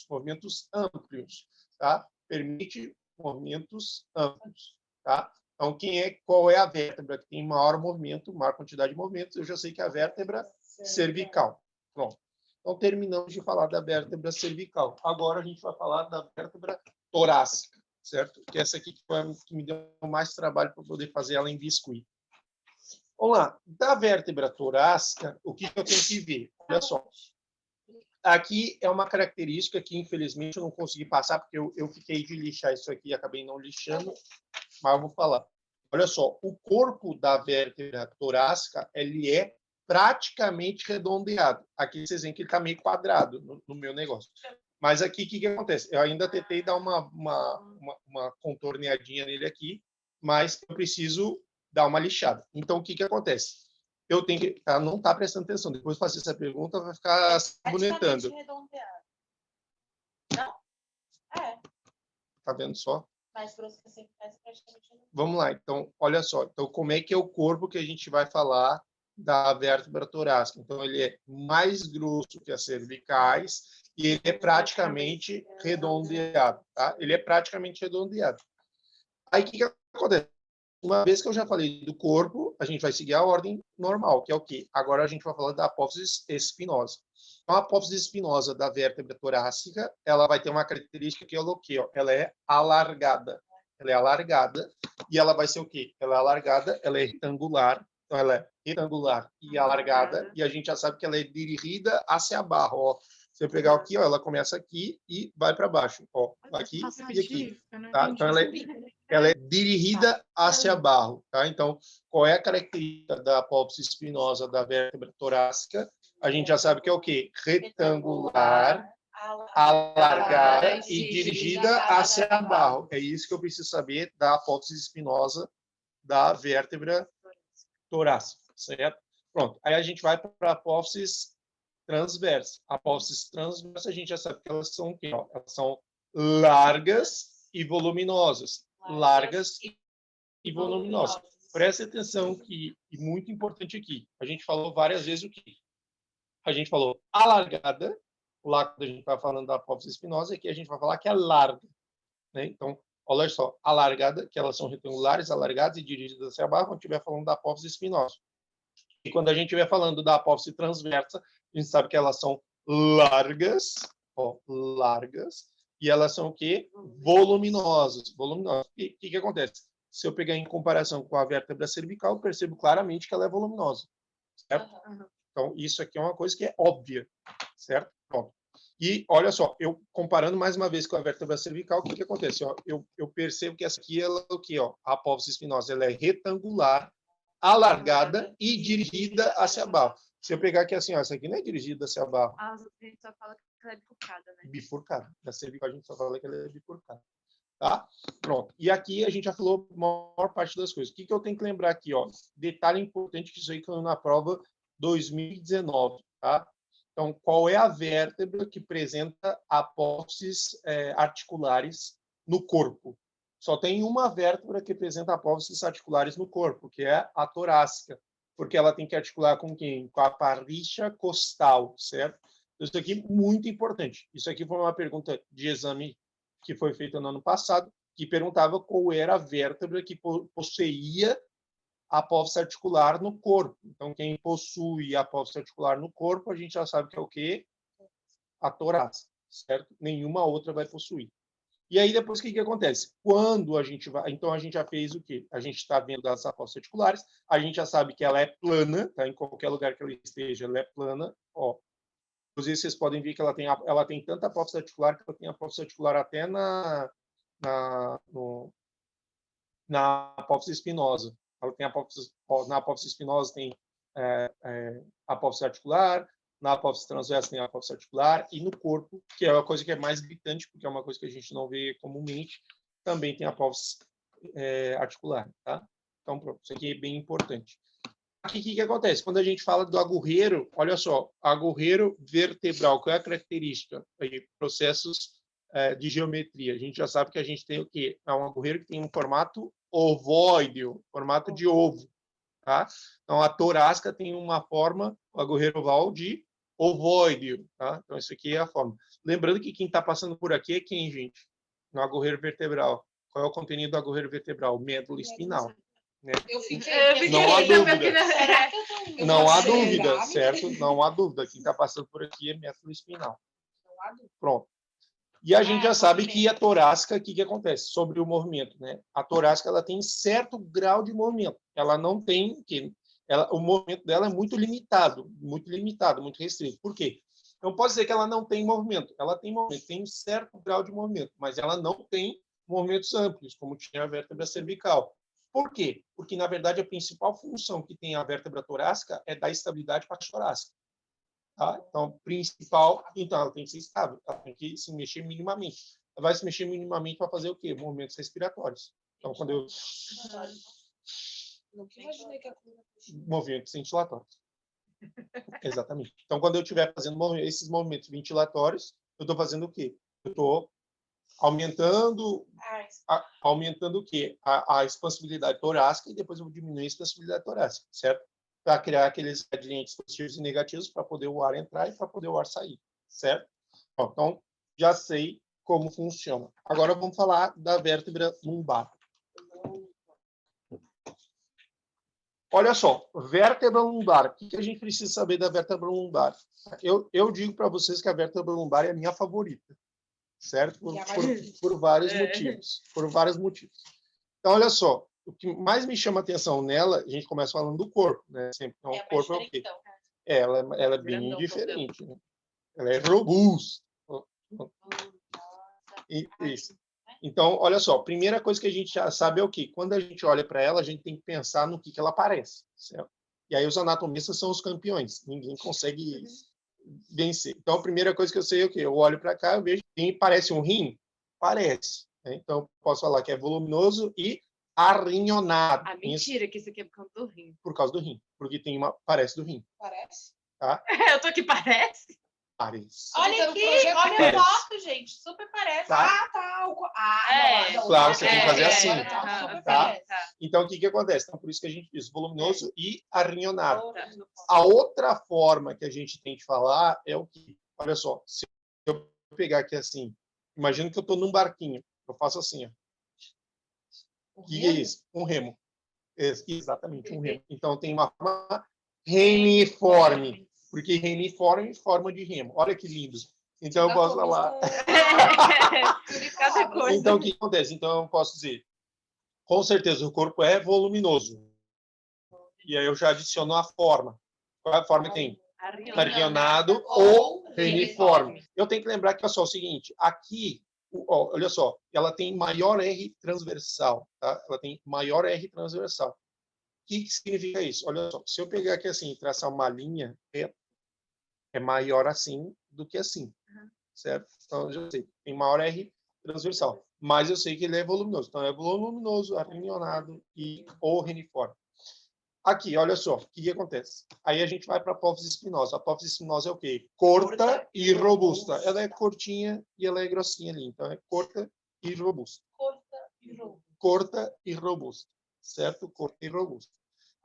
movimentos amplos, tá? Permite movimentos amplos, tá? Então, qual é a vértebra que tem maior movimento, maior quantidade de movimentos? Eu já sei que é a vértebra cervical. Pronto. Então, terminamos de falar da vértebra cervical. Agora, a gente vai falar da vértebra torácica, certo? Que essa aqui que me deu mais trabalho para poder fazer ela em biscuit. Vamos lá. Da vértebra torácica, o que eu tenho que ver? Olha só. Aqui é uma característica que, infelizmente, eu não consegui passar, porque eu fiquei de lixar isso aqui e acabei não lixando, mas eu vou falar. Olha só, o corpo da vértebra torácica, ele é praticamente redondeado. Aqui vocês veem que ele está meio quadrado no meu negócio. Mas aqui, o que acontece? Eu ainda tentei dar uma contorneadinha nele aqui, mas eu preciso dar uma lixada. Então, o que acontece? eu tenho que... Ela não está prestando atenção. Depois de fazer essa pergunta, vai ficar sabonetando. Praticamente redondeado. Não? É. Tá vendo só? Mais grosso que você faz, praticamente redondeado. Vamos lá. Então, olha só. Então, como é que é o corpo que a gente vai falar da vértebra torácica? Então, ele é mais grosso que as cervicais e ele é praticamente redondeado, tá? Ele é praticamente redondeado. Aí, o que acontece? Uma vez que eu já falei do corpo, a gente vai seguir a ordem normal, que é o quê? Agora a gente vai falar da apófise espinosa. Então, a apófise espinosa da vértebra torácica, ela vai ter uma característica que é o quê? Ela é alargada. Ela é alargada e ela vai ser o quê? Ela é alargada, ela é retangular. Então, ela é retangular e alargada. E a gente já sabe que ela é dirigida hacia barro. Ó, se eu pegar aqui, ó, ela começa aqui e vai para baixo. Ó, aqui e aqui. Tá? Então, ela é dirigida hacia barro, tá? Então, qual é a característica da apófise espinosa da vértebra torácica? A gente já sabe que é o quê? Retangular, alargada e dirigida hacia barro. É isso que eu preciso saber da apófise espinosa da vértebra torácica, certo? Pronto. Aí a gente vai para a apófise transversa. A apófise transversa, a gente já sabe que elas são o quê? Elas são largas e voluminosas. Largas e voluminosas. Preste atenção que, e muito importante aqui, a gente falou várias vezes o que? A gente falou alargada, lá quando a gente está falando da apófise espinosa, aqui a gente vai falar que é larga. Né? Então, olha só, alargada, que elas são retangulares, alargadas e dirigidas hacia baixo, quando estiver falando da apófise espinosa. E quando a gente estiver falando da apófise transversa, a gente sabe que elas são largas, ó, largas, e elas são o quê? Voluminosas. Voluminosas. E o que acontece? Se eu pegar em comparação com a vértebra cervical, eu percebo claramente que ela é voluminosa. Certo? Então, isso aqui é uma coisa que é óbvia. Certo? Pronto. E, olha só, eu comparando mais uma vez com a vértebra cervical, o que acontece? Ó, eu percebo que essa aqui, ela é o quê? Ó, a apófise espinosa, ela é retangular, alargada e dirigida hacia baixo. Se eu pegar aqui assim, ó, essa aqui não é dirigida hacia baixo. A gente só fala que ela é bifurcada, né? Bifurcada. Da cervical a gente só fala que ela é bifurcada. Tá? Pronto. E aqui a gente já falou a maior parte das coisas. O que eu tenho que lembrar aqui? Ó? Detalhe importante que isso aí caiu na prova 2019. Tá? Então, qual é a vértebra que apresenta apófises articulares no corpo? Só tem uma vértebra que apresenta apófises articulares no corpo, que é a torácica, porque ela tem que articular com quem? Com a parrícia costal, certo? Isso aqui é muito importante. Isso aqui foi uma pergunta de exame que foi feita no ano passado, que perguntava qual era a vértebra que possuía a apófise articular no corpo. Então, quem possui a apófise articular no corpo, a gente já sabe que é o quê? A torácica, certo? Nenhuma outra vai possuir. E aí, depois, o que acontece? Quando a gente vai... Então, a gente já fez o quê? A gente está vendo as apófises articulares, a gente já sabe que ela é plana, tá? Em qualquer lugar que ela esteja, ela é plana. Ó. Inclusive, vocês podem ver que ela tem tanta apófise articular que ela tem apófise articular até na apófise espinosa. Ela tem na apófise espinosa tem apófise articular, na apófise transversa tem apófise articular, e no corpo, que é a coisa que é mais gritante, porque é uma coisa que a gente não vê comumente, também tem apófise articular. Tá? Então, pronto, isso aqui é bem importante. Aqui, o que acontece? Quando a gente fala do agorreiro, olha só, agorreiro vertebral, qual é a característica? Aí, processos de geometria. A gente já sabe que a gente tem o quê? É um agorreiro que tem um formato ovoide, formato de ovo. Tá? Então, a torácica tem uma forma, o agorreiro oval, de ovoide. Tá? Então, isso aqui é a forma. Lembrando que quem está passando por aqui é quem, gente? No agorreiro vertebral. Qual é o contenido do agorreiro vertebral? Médula espinal. Né? Eu fiquei. Não há dúvida. Será que eu tô... Não há dúvida, certo? Não há dúvida. Quem está passando por aqui é médula espinal. Pronto. E a gente já sabe que a torácica, o que acontece sobre o movimento, né? A torácica, ela tem certo grau de movimento. Ela não tem o movimento dela é muito limitado, muito restrito. Por quê? Não pode dizer que ela não tem movimento. Ela tem movimento, tem um certo grau de movimento, mas ela não tem movimentos amplos, como tinha a vértebra cervical. Por quê? Porque, na verdade, a principal função que tem a vértebra torácica é dar estabilidade para a torácica. Tá? Então, ela tem que ser estável, ela tem que se mexer minimamente. Ela vai se mexer minimamente para fazer o quê? Movimentos respiratórios. Então, quando Nunca imaginei que a coluna puxava. Movimentos ventilatórios. Exatamente. Então, quando eu estiver fazendo esses movimentos ventilatórios, eu estou fazendo o quê? Eu estou aumentando o quê? A expansibilidade torácica e depois eu vou diminuir a expansibilidade torácica, certo? Para criar aqueles gradientes positivos e negativos para poder o ar entrar e para poder o ar sair, certo? Bom, então, já sei como funciona. Agora vamos falar da vértebra lumbar. Olha só, vértebra lumbar. O que a gente precisa saber da vértebra lumbar? Eu digo para vocês que a vértebra lumbar é a minha favorita, certo? Por vários motivos. Por vários motivos. Então, olha só, o que mais me chama atenção nela, a gente começa falando do corpo, né? Sempre, então, o corpo é o quê? Ela é bem Grandão, diferente, né? Ela é robusta. Isso. Então, olha só, a primeira coisa que a gente já sabe é o quê? Quando a gente olha para ela, a gente tem que pensar no que ela parece, certo? E aí os anatomistas são os campeões. Ninguém consegue vencer. Então, a primeira coisa que eu sei é o quê? Eu olho para cá, eu vejo que parece um rim? Parece. Né? Então, posso falar que é voluminoso e arrinhonado. Ah, mentira, que isso aqui é por causa do rim. Por causa do rim. Porque tem parece do rim. Parece? Tá? Eu tô aqui, parece. Parece. Olha aqui, olha Parece. a foto, gente. Super parece. Tá? Ah, tá. É. Claro, você tem que fazer assim. Super Tá? parece. Então, o que acontece? Então, por isso que a gente diz voluminoso e arrinhonado. Tá. A outra forma que a gente tem de falar é o que? Olha só, se eu pegar aqui assim, imagina que eu estou num barquinho, eu faço assim, ó. O que é isso? Um remo. Exatamente, um remo. Então, tem uma forma reniforme. Porque reniforme é forma de remo. Olha que lindo. Então, eu posso falar... Cada coisa. Então, o que acontece? Então, eu posso dizer, com certeza, o corpo é voluminoso. E aí eu já adiciono a forma. Qual é a forma que tem? Arrinhonado ou reniforme. Eu tenho que lembrar que é só o seguinte, aqui, olha só, ela tem maior R transversal, tá? Ela tem maior R transversal. O que significa isso? Olha só, se eu pegar aqui assim e traçar uma linha reta, é maior assim do que assim, certo? Então, eu já sei, tem maior R transversal, mas eu sei que ele é voluminoso. Então, é voluminoso, arrinhonado ou reniforme. Aqui, olha só, o que acontece? Aí a gente vai para a apófise espinosa. A apófise espinosa é o quê? Curta e robusta. Ela é curtinha e ela é grossinha ali. Então, é curta e robusta. Curta e robusta. Certo? Curta e robusta.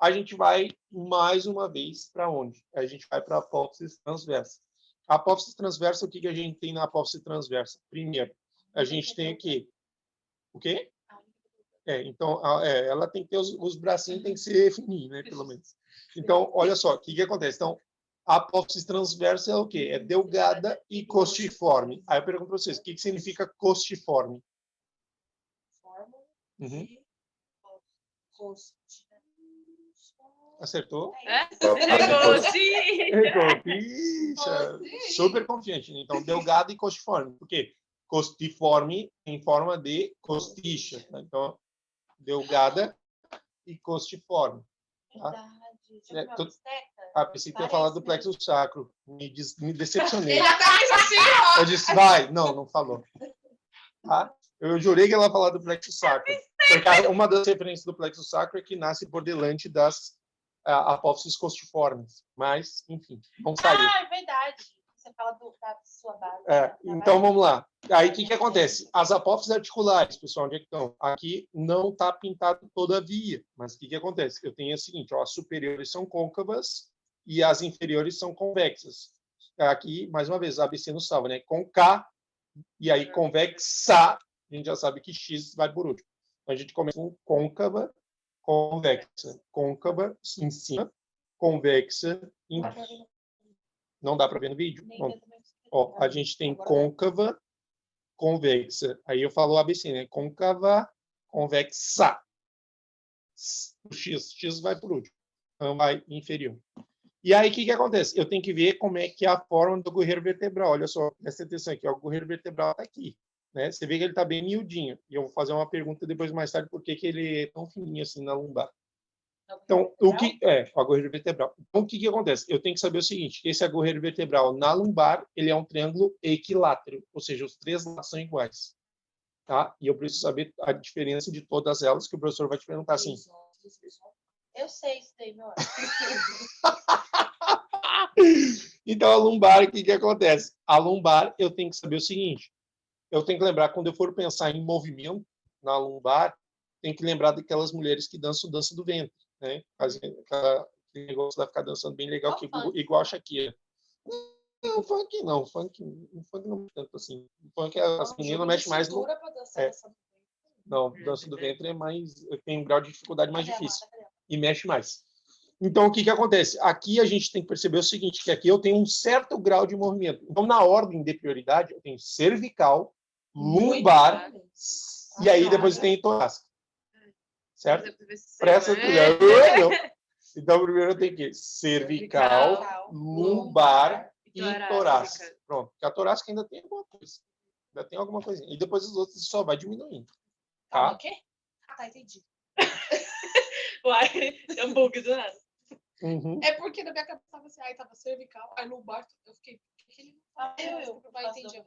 A gente vai, mais uma vez, para onde? A gente vai para a apófise transversa. A apófise transversa, o que a gente tem na apófise transversa? Primeiro, a gente tem aqui... O quê? Então, ela tem que ter os bracinhos tem que se definir, né, pelo menos. Então, olha só, o que acontece? Então, a apófise transversa é o quê? É delgada e costiforme. Aí eu pergunto para vocês, o que significa costiforme? Uhum. Acertou? Picha, super confiante. Então, delgada e costiforme. Por quê? Costiforme em forma de costicha. Tá? Então, delgada e costiforme. Tá? Pensei que ia falar do plexo sacro. Me decepcionei. Ele até fez assim, ó. Eu disse, vai. Não falou. Tá? Eu jurei que ela ia falar do plexo sacro. Porque uma das referências do plexo sacro é que nasce por delante das apófises costiformes. Mas, enfim, vamos sair. Ah, é verdade. Você fala da sua base. Então, vamos lá. Aí, o que acontece? As apófises articulares, pessoal, onde é que estão? Aqui não está pintado todavia. Mas o que acontece? Eu tenho o seguinte, ó, as superiores são côncavas e as inferiores são convexas. Aqui, mais uma vez, ABC no salvo, né? Com K, e aí convexa, a gente já sabe que X vai por último. Então, a gente começa com côncava, convexa. Côncava em cima, convexa embaixo. Não dá para ver no vídeo? Bom, ó, a gente tem côncava, convexa. Aí eu falo ABC, né? Côncava, convexa. O X vai por último. Então, vai inferior. E aí, o que acontece? Eu tenho que ver como é que é a forma do gorreiro vertebral. Olha só, presta atenção aqui. Ó, o gorreiro vertebral está aqui. Né? Você vê que ele está bem miudinho. E eu vou fazer uma pergunta depois, mais tarde, por que ele é tão fininho assim na lombar. Então, o agorreiro vertebral. Então, o que acontece? Eu tenho que saber o seguinte, que esse agorreiro vertebral na lombar, ele é um triângulo equilátero, ou seja, os três lados são iguais. Tá? E eu preciso saber a diferença de todas elas, que o professor vai te perguntar assim. Eu sei isso daí, meu amor. Então, a lumbar, o que que acontece? A lumbar, eu tenho que saber o seguinte. Eu tenho que lembrar, quando eu for pensar em movimento na lumbar, tem que lembrar daquelas mulheres que dançam dança do ventre, né? Fazendo aquele negócio vai ficar dançando bem legal, que, igual a Shakira. Não, funk não. Funk não é tanto assim. Funk, as meninas mexem mais no... Não, dança do ventre é mais... Tem um grau de dificuldade mais difícil. E mexe mais. Então, o que que acontece? Aqui a gente tem que perceber o seguinte, que aqui eu tenho um certo grau de movimento. Então, na ordem de prioridade, eu tenho cervical, lumbar, e aí depois tem torácica. Certo? Presta atenção. Então, primeiro eu tenho que cervical, lumbar e torácica. Pronto. Porque a torácica ainda tem alguma coisa. Ainda tem alguma coisinha. E depois os outros só vai diminuindo. Tá? O quê? Ah, tá, entendi. Uai, é um bug do nada. Uhum. É porque na minha cabeça tava assim, aí tava cervical, aí no bar eu fiquei, por que ele não vai entender?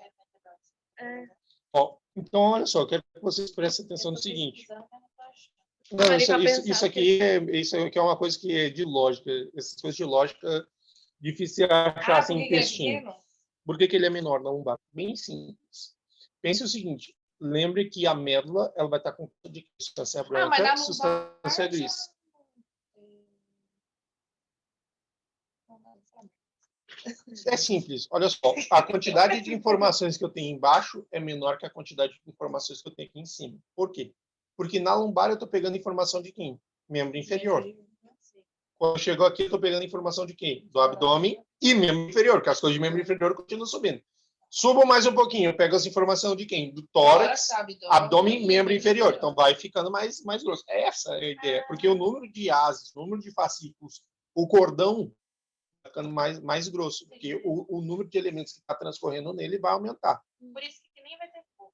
Ó, então, olha só, eu quero que vocês prestem atenção no seguinte. Não, Parei pra isso pensar, isso aqui é uma coisa que é de lógica. Essas coisas de lógica, difícil achar assim, em textinho. Por que que ele é menor na lumbar? Bem simples. Pense o seguinte, lembre que a médula ela vai estar com de substância branca, substância gris. É simples. Olha só, a quantidade de informações que eu tenho embaixo é menor que a quantidade de informações que eu tenho aqui em cima. Por quê? Porque na lombar eu estou pegando informação de quem? Membro inferior. Quando chegou aqui, eu estou pegando informação de quem? Do abdômen e membro inferior, porque as coisas de membro inferior continuam subindo. Subo mais um pouquinho, eu pego essa informação de quem? Do tórax, abdômen e membro inferior. Então vai ficando mais grosso. Essa é a ideia, porque o número de ases, o número de fascículos, o cordão vai ficando mais grosso, porque o número de elementos que está transcorrendo nele vai aumentar. Por isso que nem vai ter fogo.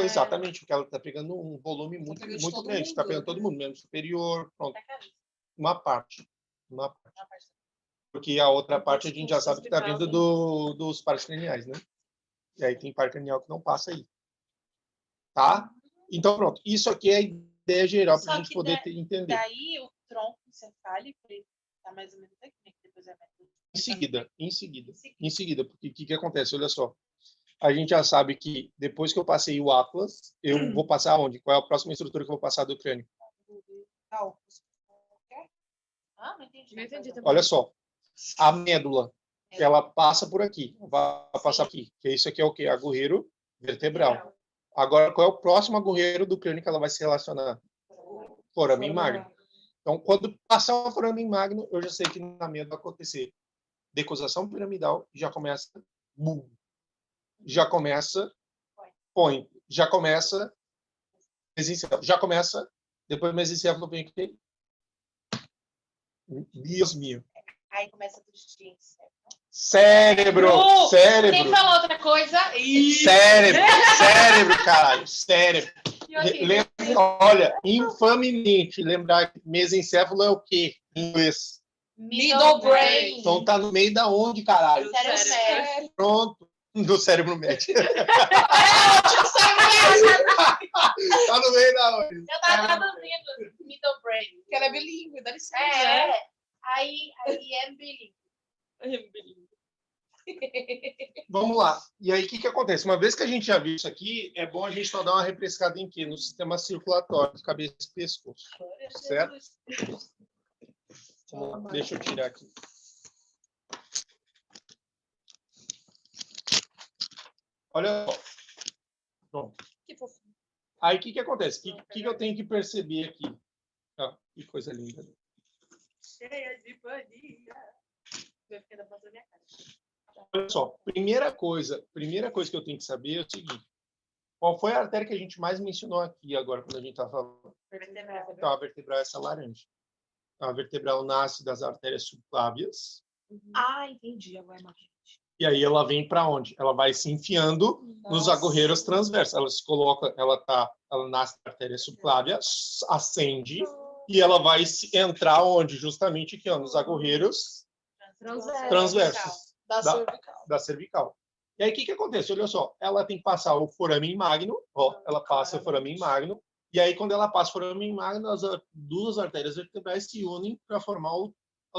Exatamente, porque ela está pegando um volume muito grande. Está pegando todo mundo, membro superior, pronto. Uma parte. Porque a outra parte a gente já sabe que está vindo dos pares craniais, né? E aí tem par cranial que não passa aí. Tá? Então, pronto. Isso aqui é a ideia geral para a gente poder entender. Daí o tronco encefálico está mais ou menos aqui, né? Depois é em seguida. Porque o que acontece? Olha só. A gente já sabe que depois que eu passei o Atlas, eu vou passar onde? Qual é a próxima estrutura que eu vou passar do crânio? Ah, não entendi. Não entendi também. Olha só. A médula, ela passa por aqui. Vai passar aqui. Que isso aqui é o quê? Agorreiro vertebral. Agora, qual é o próximo agorreiro do crânio que ela vai se relacionar? Foramen magno. Então, quando passar o foramen magno, eu já sei que na médula vai acontecer decusação piramidal e já começa boom. Já começa point. Já começa mesencéfalo. Já começa depois mesencéfalo vem aqui. Deus meu. Aí começa tudo de Cérebro! Quem falou outra coisa? Cérebro, caralho. Cérebro. Olha, infamemente, lembrar que mesencéfalo é o quê? Em inglês. Middle brain. Então tá no meio da onde, caralho? Cérebro. Pronto. Do cérebro médio. Tá no meio da onde? Eu tava traduzindo middle brain. Porque ela é bilíngue, dá licença. Aí é bilíngue. Vamos lá. E aí, o que acontece? Uma vez que a gente já viu isso aqui, é bom a gente só dar uma refrescada em quê? No sistema circulatório, de cabeça e pescoço. Certo? Vamos lá. Deixa eu tirar aqui. Olha só. Pronto. Aí, o que acontece? O que eu tenho que perceber aqui? Ah, que coisa linda. Cheia de mania. Vai ficar da ponta da minha cara. Olha só, primeira coisa que eu tenho que saber é o seguinte. Qual foi a artéria que a gente mais mencionou aqui agora, quando a gente estava falando? Então, a vertebral é essa laranja. A vertebral nasce das artérias subclávias. Ah, entendi. Agora é e aí ela vem para onde? Ela vai se enfiando nos agorreiros transversos. Ela se coloca, ela nasce da artéria subclávia, ascende, e ela vai entrar onde? Justamente aqui, ó, nos agorreiros transversos. Da cervical. E aí, o que acontece? Olha só, ela tem que passar o foramen magno, ó, ela passa o foramen magno, E aí, quando ela passa por foramen magno, as duas artérias vertebrais se unem para formar o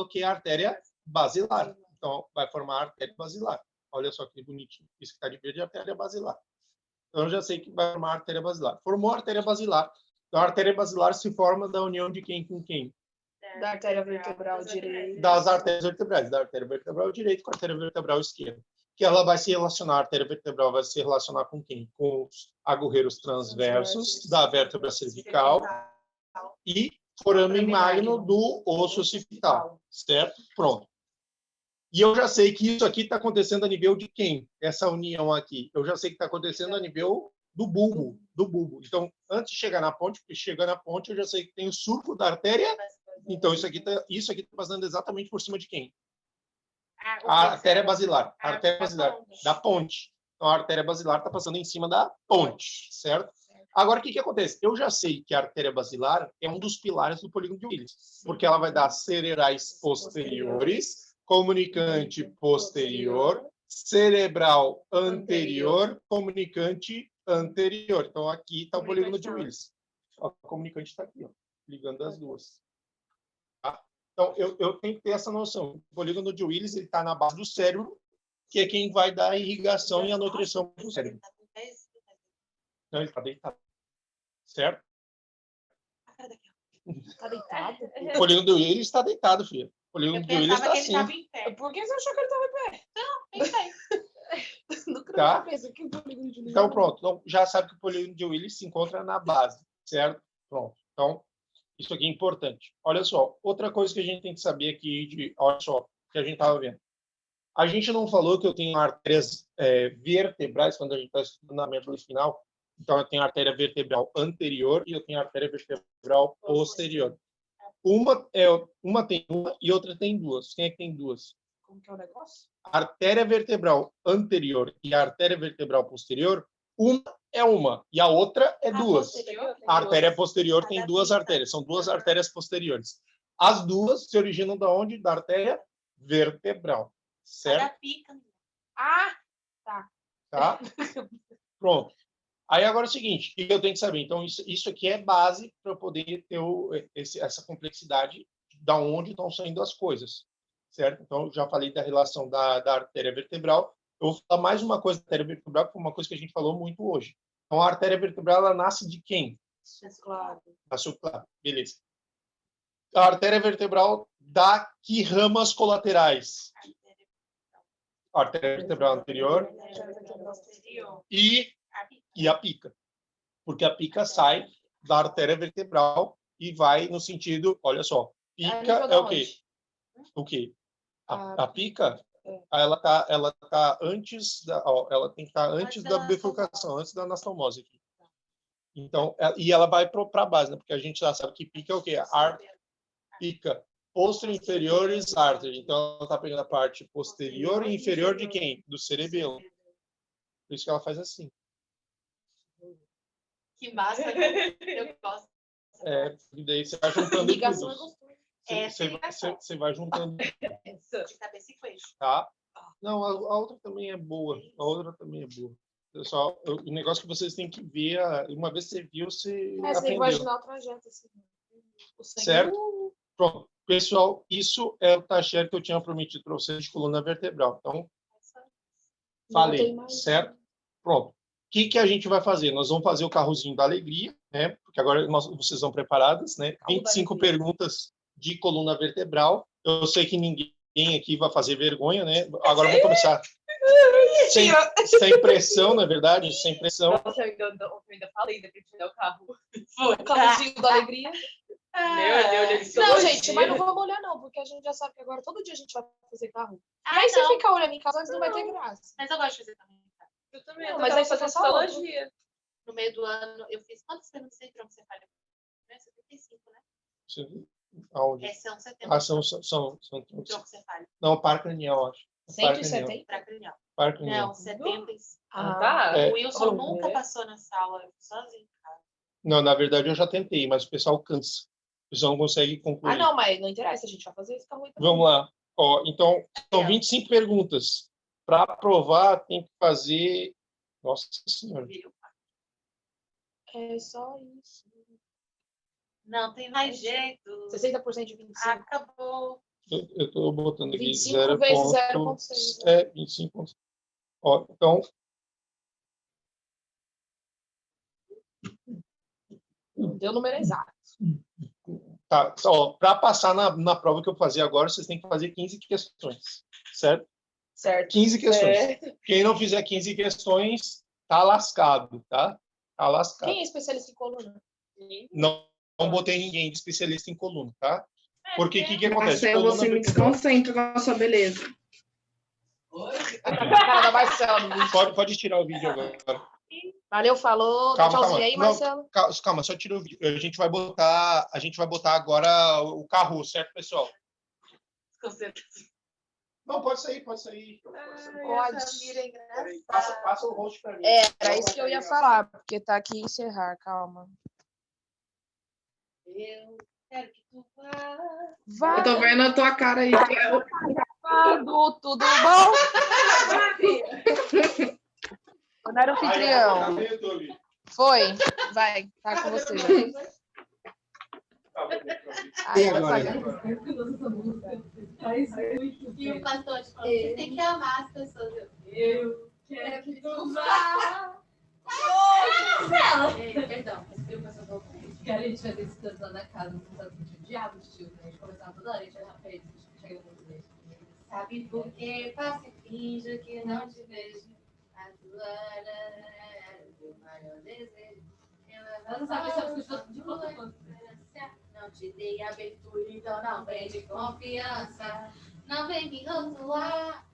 que é a artéria basilar. Então, vai formar a artéria basilar. Olha só que bonitinho. Isso que está de verde é a artéria basilar. Então, eu já sei que vai formar a artéria basilar. Formou a artéria basilar. Então, a artéria basilar se forma da união de quem com quem? Da artéria vertebral direita. Das artérias vertebrais. Da artéria vertebral direita com a artéria vertebral esquerda. Que ela vai se relacionar, a artéria vertebral vai se relacionar com quem? Com os agorreiros transversos da vértebra cervical e foramen magno do osso occipital, certo? Pronto. E eu já sei que isso aqui está acontecendo a nível de quem? Essa união aqui. Eu já sei que está acontecendo a nível do bulbo, Então, antes de chegar na ponte, porque chega na ponte, eu já sei que tem o surco da artéria. Então, isso aqui está passando exatamente por cima de quem? A artéria basilar. A artéria basilar da ponte. Então, a artéria basilar está passando em cima da ponte, certo? Agora, o que acontece? Eu já sei que a artéria basilar é um dos pilares do polígono de Willis, porque ela vai dar cerebrais posteriores, comunicante posterior, cerebral anterior, comunicante anterior. Então, aqui está o polígono de Willis. O comunicante está aqui, ó, ligando as duas. Tá? Então, eu tenho que ter essa noção. O polígono de Willis está na base do cérebro, que é quem vai dar a irrigação e a nutrição para o cérebro. Não, ele está deitado. Certo? Tá deitado? O polígono de Willis está deitado, filho. O polígono de Willis está assim. Tava em pé. Por que você achou que ele tava em pé? Não, em pé. Nunca Tá. pensei que o polígono de Willis. Então, pronto. Então, já sabe que o polígono de Willis se encontra na base, certo? Pronto. Então, isso aqui é importante. Olha só, outra coisa que a gente tem que saber aqui, olha só, que a gente estava vendo. A gente não falou que eu tenho artérias vertebrais, quando a gente está estudando a medula espinal. Então, eu tenho a artéria vertebral anterior e eu tenho a artéria vertebral posterior. Uma tem uma e outra tem duas. Quem é que tem duas? Como que é o negócio? A artéria vertebral anterior e a artéria vertebral posterior, uma é uma e a outra é duas. A artéria posterior tem duas artérias, são duas artérias posteriores. As duas se originam da onde? Da artéria vertebral, certo? Ah, Tá? Pronto. Aí agora é o seguinte, o que eu tenho que saber? Então, isso aqui é base para eu poder ter essa complexidade da onde estão saindo as coisas, certo? Então, eu já falei da relação da artéria vertebral. Eu vou falar mais uma coisa da artéria vertebral, que foi uma coisa que a gente falou muito hoje. Então, a artéria vertebral, ela nasce de quem? claro. Da subclave. Beleza. A artéria vertebral dá que ramas colaterais? A artéria vertebral anterior e a pica. Porque a pica sai da artéria vertebral e vai no sentido, olha só, pica é o quê? O quê? A pica, ela tá antes ela tem que estar antes da bifurcação, antes da anastomose aqui. Então, e ela vai para a base, né? Porque a gente já sabe que pica é o quê? Pica posterior inferiores artery. Então, ela está pegando a parte posterior e inferior de quem? Do cerebelo. Por isso que ela faz assim. Que massa, eu gosto. E daí você vai juntando Ligação é tudo. gostoso. Você vai juntando, De cabeça e queixo. tá? Não, a outra também é boa. A outra também é boa. Pessoal, o negócio que vocês têm que ver, uma vez que você viu, você Você tem que aprendeu. imaginar o trajeto, assim. O sangue. Certo? Pronto. Pessoal, isso é o taxer que eu tinha prometido para vocês de coluna vertebral. Então, falei, certo? Pronto. O que a gente vai fazer? Nós vamos fazer o carrozinho da alegria, né? Porque agora vocês estão preparados, né? 25 perguntas de coluna vertebral. Eu sei que ninguém aqui vai fazer vergonha, né? Agora vamos começar. Sem pressão, na verdade, sem pressão. Nossa, eu ainda falei, ainda que tirar o carro. O carrozinho da alegria. Meu Deus, Não, gente, mas não vamos olhar, não, porque a gente já sabe que agora todo dia a gente vai fazer carro. E aí, se ficar olhando em casa, antes não vai ter graça. Mas eu gosto de fazer também. Eu também, Não, mas aí você faz só psicologia. No meio do ano, eu fiz quantas perguntas de troncefália? 75, né? Aonde? São 70. São Troncefália. não, par cranial, acho. 170? Para cranial. Par cranial. Não, 70. Tá. É. O Wilson Vamos nunca ver. passou na sala, sozinho. Não, na verdade eu já tentei, mas o pessoal cansa. O pessoal não consegue concluir. Ah, não, mas não interessa, a gente vai fazer esse carro aí também. Vamos lá. Então, são 25 perguntas. Para aprovar, tem que fazer... Nossa Senhora. É só isso. Não tem mais jeito. 60% de 25. Acabou. Eu estou botando aqui 25 vezes 0,6. É, 25. Ó, então, Deu o número exato. tá. Para passar na prova que eu fazer agora, vocês têm que fazer 15 questões, certo? Certo. 15 questões. Certo. Quem não fizer 15 questões, tá lascado, tá? Tá lascado. Quem é especialista em coluna? Não botei ninguém de especialista em coluna, tá? Porque o que acontece? Marcelo, Coluna você me vertebral- desconcentra com a sua beleza. A cara da Marcela. Pode tirar o vídeo agora. Valeu, falou. Dá Calma, tchauzinho aí, Não, Marcelo. calma, só tira o vídeo. A gente vai botar agora o carro, certo, pessoal? Não, pode sair. Pode. Passa o host para mim. Era isso que eu ia falar, porque tá aqui encerrar, calma. Eu quero que tu vá. Vai, Eu tô vendo a tua cara aí. tudo bom? Eu não era anfitrião. Cadê, Tobi? Foi? Vai, tá com você. E agora? E o pastor te falou, você tem que amar as pessoas. Eu quero que tu vá. Perdão, mas o pastor falou que a gente vai ter esse canto lá na casa, não sabe o diabo de tio, a gente conversava toda hora, a gente era rapaz, chega muito dele. Sabe por que faço e finjo que não te vejo? A tua era o maior desejo. Eu não sabe se eu estou de volta. Não te dei abertura, então não vem de confiança. Não vem me rotular.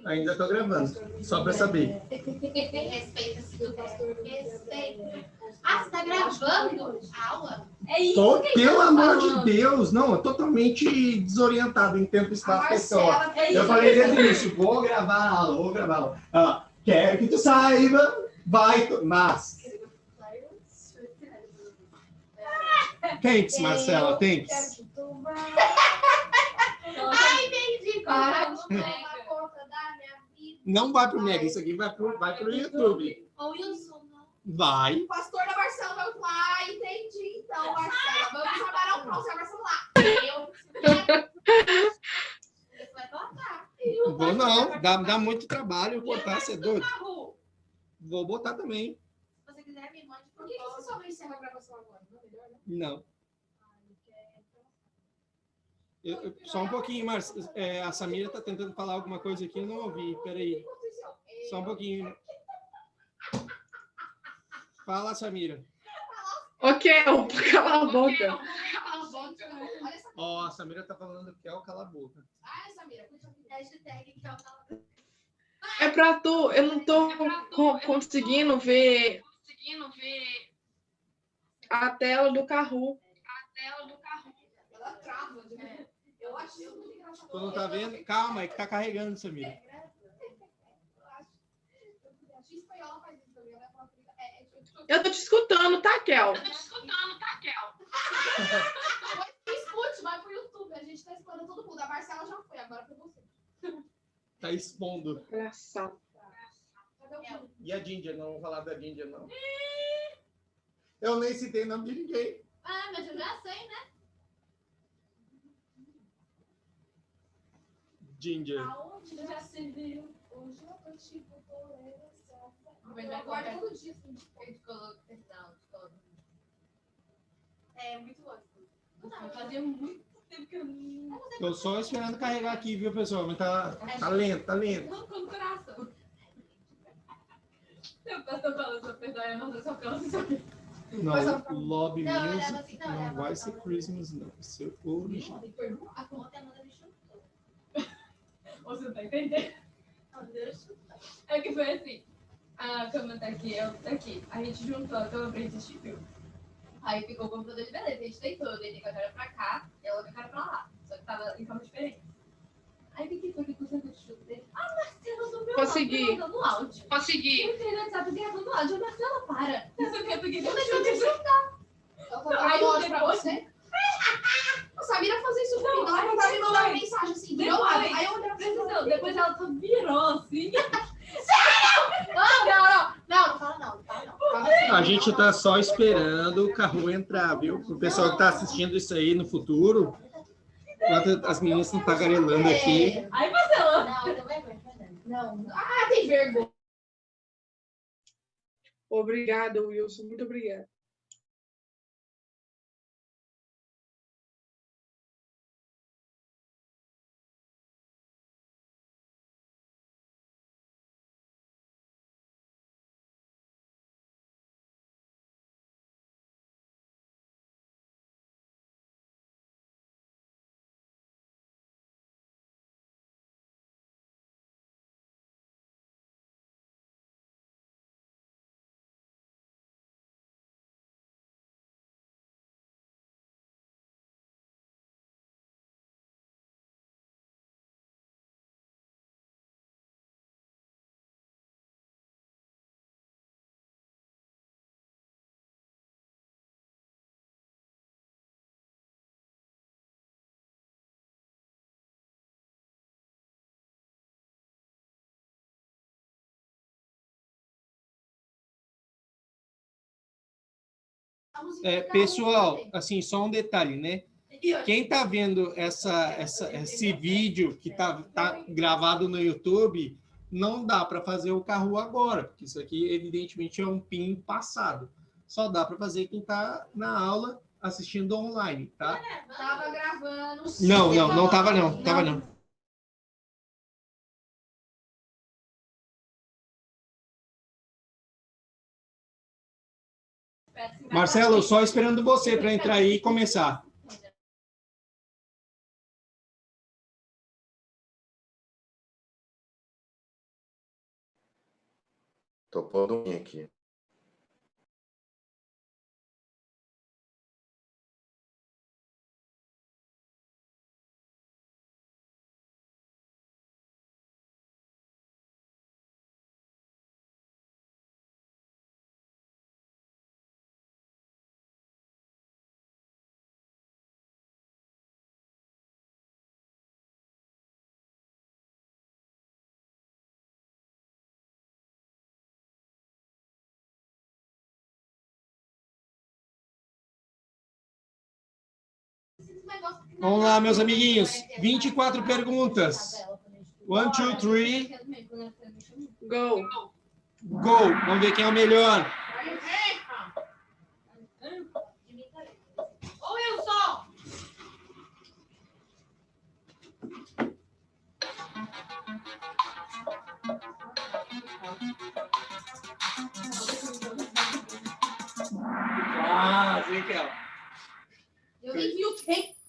Ainda tô gravando, só para saber. Respeita se tu quer. Respeita. Ah, você tá gravando aula? É isso Tô, que a gente pelo tá amor falando. de Deus, não, eu totalmente desorientado em tempo e espaço pessoal. É Eu isso. falei desde o início, vou gravar a aula. Ah, quero que tu saiba, mas... Thanks, Marcela, thanks. Ai, entendi. Para. Não vai pro Mega, isso aqui vai pro YouTube. Ô, Wilson, não. Vai. O pastor da Marcela vai lá, entendi. Então, Marcela, vamos trabalhar o próximo, Marcela lá. Você vai colocar. Vou não, dá muito trabalho cortar, você é doido. Vou botar também. Se você quiser, me mande. Por que você só não encerra a gravação agora? Não é melhor, né? Não. Só um pouquinho, a Samira tá tentando falar alguma coisa aqui, eu não ouvi. Peraí. Só um pouquinho. Fala, Samira. Ô, Kel, cala a boca. Ó, a Samira tá falando que é o cala a boca. Ah, Samira, Hashtag que é o cala. É pra tu, eu não tô conseguindo ver a tela do carro. ela trava, né? Eu acho isso muito engraçado. Tu não tá vendo? Calma, é que tá carregando, Samira. A X espanhola faz isso também, né? Eu tô te escutando, tá, Kel? Escute, vai pro YouTube. A gente tá explorando todo mundo. A Marcela já foi, agora foi você. Tá expondo. Engraçado. Cadê o filme? E a Ginger? Não vou falar da Ginger, não. Eu nem citei nome de ninguém. Ah, mas eu já sei, né? Ginger. Aonde já se viu? Hoje eu tô tipo porém. Mas Eu vai aguardo colocar. todo dia, assim. A gente coloca não, todo. É muito louco. Fazia muito tempo que eu não. Tô só esperando carregar aqui, viu, pessoal? Mas tá lento, tá lento. Não, com o coração. Eu tô falando, só perdoar, eu não só canso. Não, Lobby Não, eu Music levo assim, não, eu não levo vai assim, ser não. Christmas, não. Vai ser original. A conta é manda me chutou. Você não tá entendendo? Não, Deus chutou. É que foi assim. A cama tá aqui, eu tá aqui. A gente juntou a cama pra gente assistir filme. Aí ficou o computador de beleza, a gente deitou, eu deitei com a cara pra cá e ela com a cara pra lá. Só que tava em cama diferente. Aí fiquei foi que com o chute dele. Ah, Marcelo, do meu Consegui. lado, mandando áudio. Consegui. Eu entrei no WhatsApp gravando áudio. Marcelo, para. Isso que eu peguei Eu deixei de chutar. Ela tá gravando áudio pra você? A Samira fazia isso comigo. Ela tava me mandando mensagem assim, do meu lado. Aí eu olhei pra Presta você. atenção, depois ela só virou assim. Não fala não. Não fala não. A gente está só esperando o carro entrar, viu? O pessoal que está assistindo isso aí no futuro, enquanto as meninas estão tagarelando aqui. Aí, Marcelo. Não, eu tô vergonha. Não. Ah, tem vergonha. Obrigada, Wilson. Muito obrigada. Pessoal, assim, só um detalhe, né? Quem está vendo esse vídeo que tá gravado no YouTube, não dá para fazer o carro agora, porque isso aqui, evidentemente, é um PIN passado. Só dá para fazer quem está na aula assistindo online, tá? Tava gravando. Não tava não, tava não. Marcelo, só esperando você para entrar aí e começar. Tô pondo um aqui. Vamos lá, meus amiguinhos. 24 perguntas. 1, 2, 3. Go. Go. Vamos ver quem é o melhor. Ô, Wilson! Ah, sim, que Eu nem vi o tempo.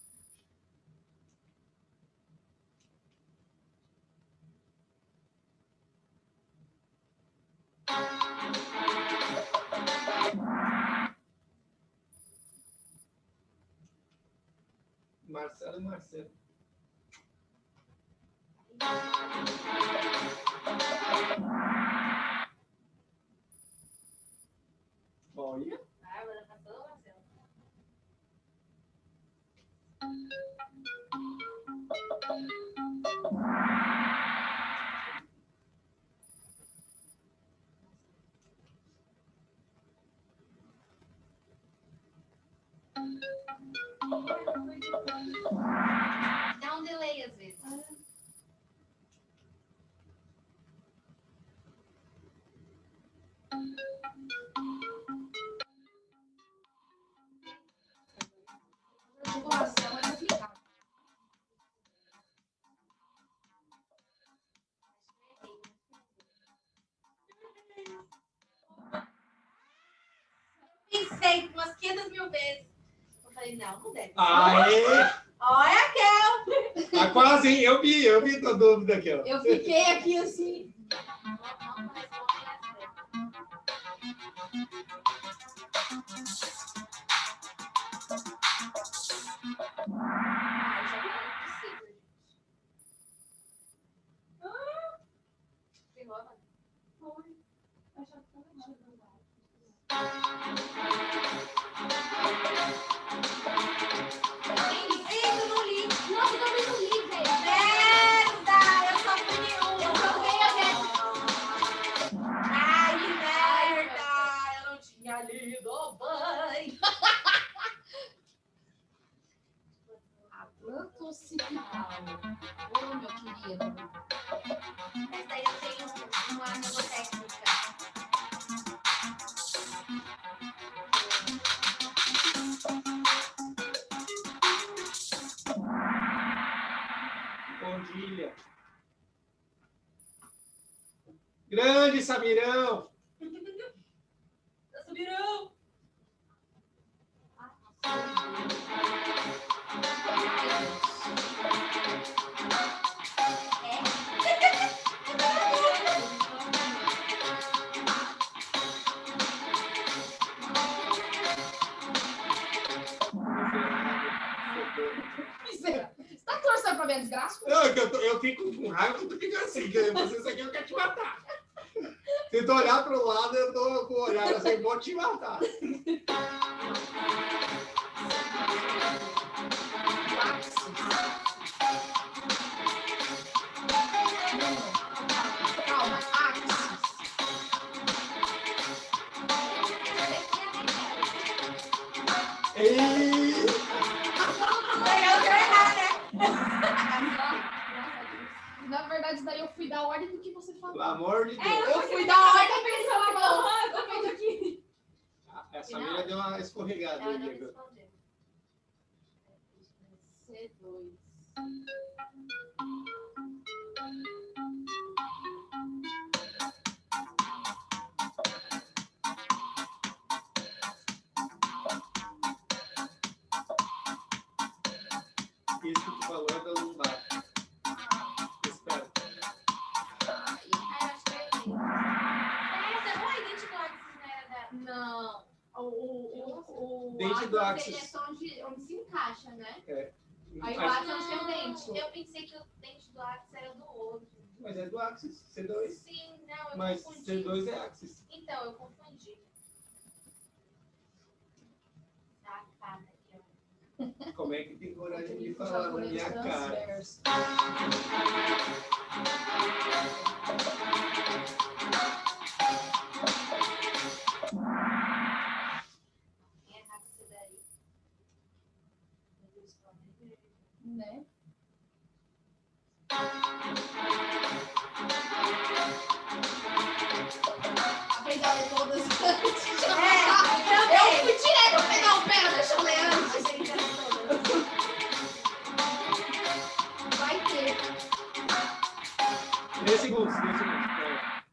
Marcelo. Olha. Dá um delay às vezes. Tubulação é complicado. Pensei umas 500 mil vezes. Eu falei, não deve. Aê! Olha, Kel! Tá quase, hein? Eu vi tua dúvida aqui, ó. Eu fiquei aqui assim. Eu não li. Não, eu também não li, velho. Merda! Eu só fui nenhum. Eu joguei a merda. Ai, que merda! Eu não Ô, meu querido. Mas daí eu tenho uma mnemotécnica. Bondilha. Grande Samirão. Subirão! Você tá torcendo pra minha desgraça? Não, eu fico com raiva que tu fica assim, querendo fazer isso aqui, eu quero te matar. Se tu olhar pro lado, eu tô com o olhar assim, vou te matar. Calma, Axis. Ei! Na verdade, daí eu fui da ordem do que você falou. Pelo amor de Deus. Eu fui da ordem do que você falou. Eu vejo aqui. Essa menina deu uma escorregada Ela aí, não Diego. respondeu. C2. Isso que tu falou é da lombar. Espera. Ah, eu acho que é isso. Essa não é idêntico lá que não era da. Não. O Dente do Axis, Axis. ele é só onde se encaixa, né? Aí o Mas, Axis onde tem o dente. Eu pensei que o dente do Axis era do outro. mas é do Axis, C2. Sim, não, eu Mas confundi. C2 é Axis. Então, eu confundi. Safada aqui, ó. Como é que tem coragem de Aquele falar na minha japonês cara? transverso. Quem errar com isso daí? Meu Deus, pelo amor de Deus. Né? Aprender a ler todas antes. Eu fui direto pra pegar o pé, deixa eu ler antes. Vai ter. 3 segundos, 3 segundos. Pera.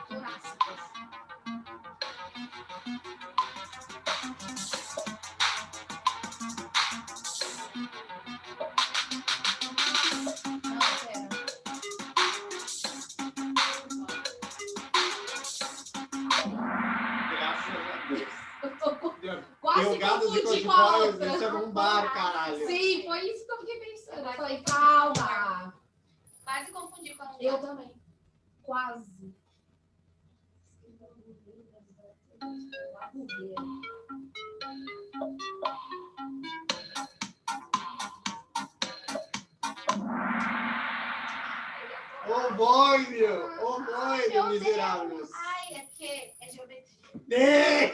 Torácicas. Não, pera. Graças a Deus. Eu tô Deu quase gado de confundi com a Codivóia, outra. isso é um bar, caralho. Sim, foi isso que eu fiquei pensando. Eu falei, calma. Quase confundi com a Eu também. Quase. Ô boi, meu! Ô boi, Meu miseráveis! Ai, é porque é geometria. Ei!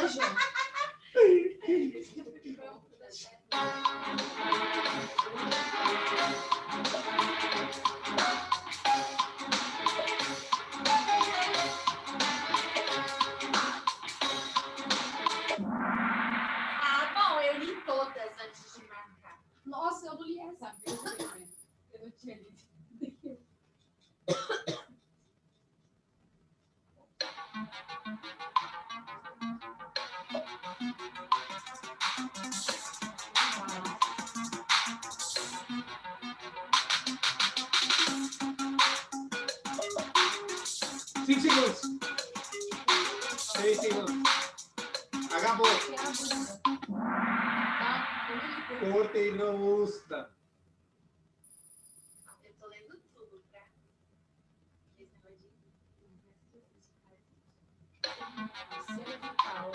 Anjo. Ah, bom, eu li todas antes de marcar. Nossa, eu não li essa. Eu não tinha lido. Cinco segundos. 3 segundos. Acabou. Corta e não usta. Eu tô lendo tudo, tá? Esse negócio Cervical.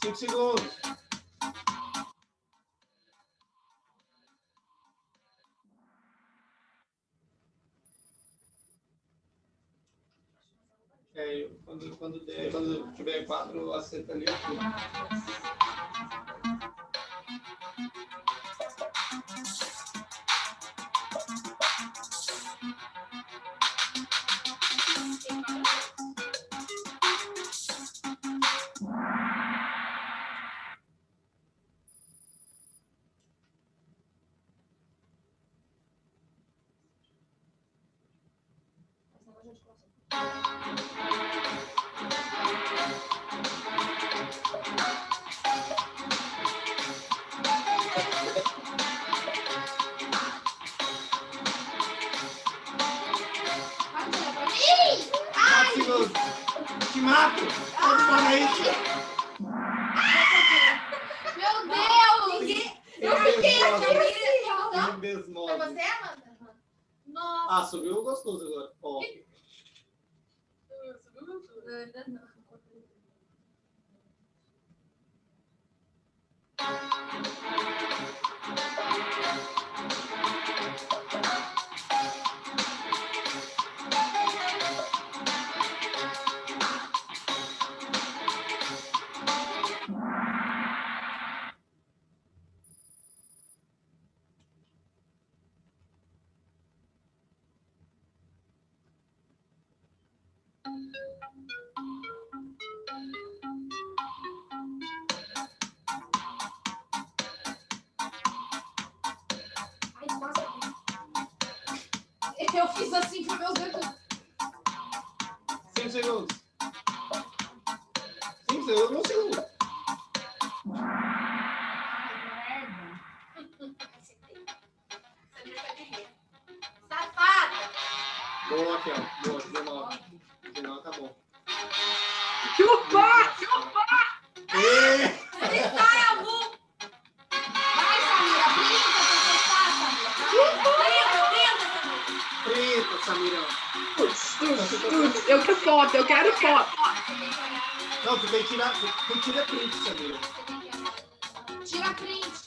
Cinco segundos. Quando tiver 4, acerta ali. Te mato! Todo mundo aí! Meu Deus! Eu fiquei aqui. Foi você, Amanda? Nossa. Ah, subiu gostoso agora. Ó. Ainda não. Ai, quase. Eu fiz assim com meus dedos. 5 segundos. 5 segundos, 1 segundo. Safada! Boa, aqui, ó. Boa, 19. 19 tá bom. Chupa! Ele sai, Abu! Vai, Samira, brinca pra testar, Samira. Preta, Samirão. Eu quero foto. Não, tu tem que tirar print, Samira. Tira print.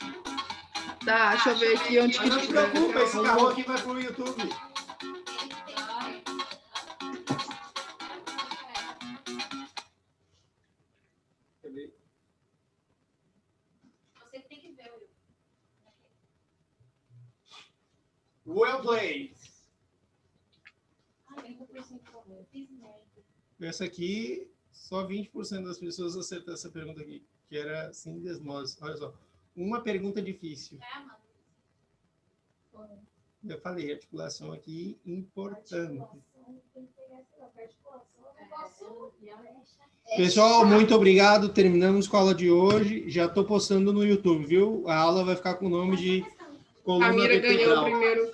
Tá, deixa eu ver aqui onde que Mas não te preocupa, esse carro aqui vai pro YouTube. Você tem que ver, Will. Well played. Ai, 30% eu fiz merda. Essa aqui, só 20% das pessoas acertaram essa pergunta aqui, que era assim, desmose. Olha só, uma pergunta difícil. É, Amanda? Eu falei, articulação aqui importante. Pessoal, muito obrigado. Terminamos com a aula de hoje. Já estou postando no YouTube, viu? A aula vai ficar com o nome de coluna Camila ganhou vertebral. o primeiro.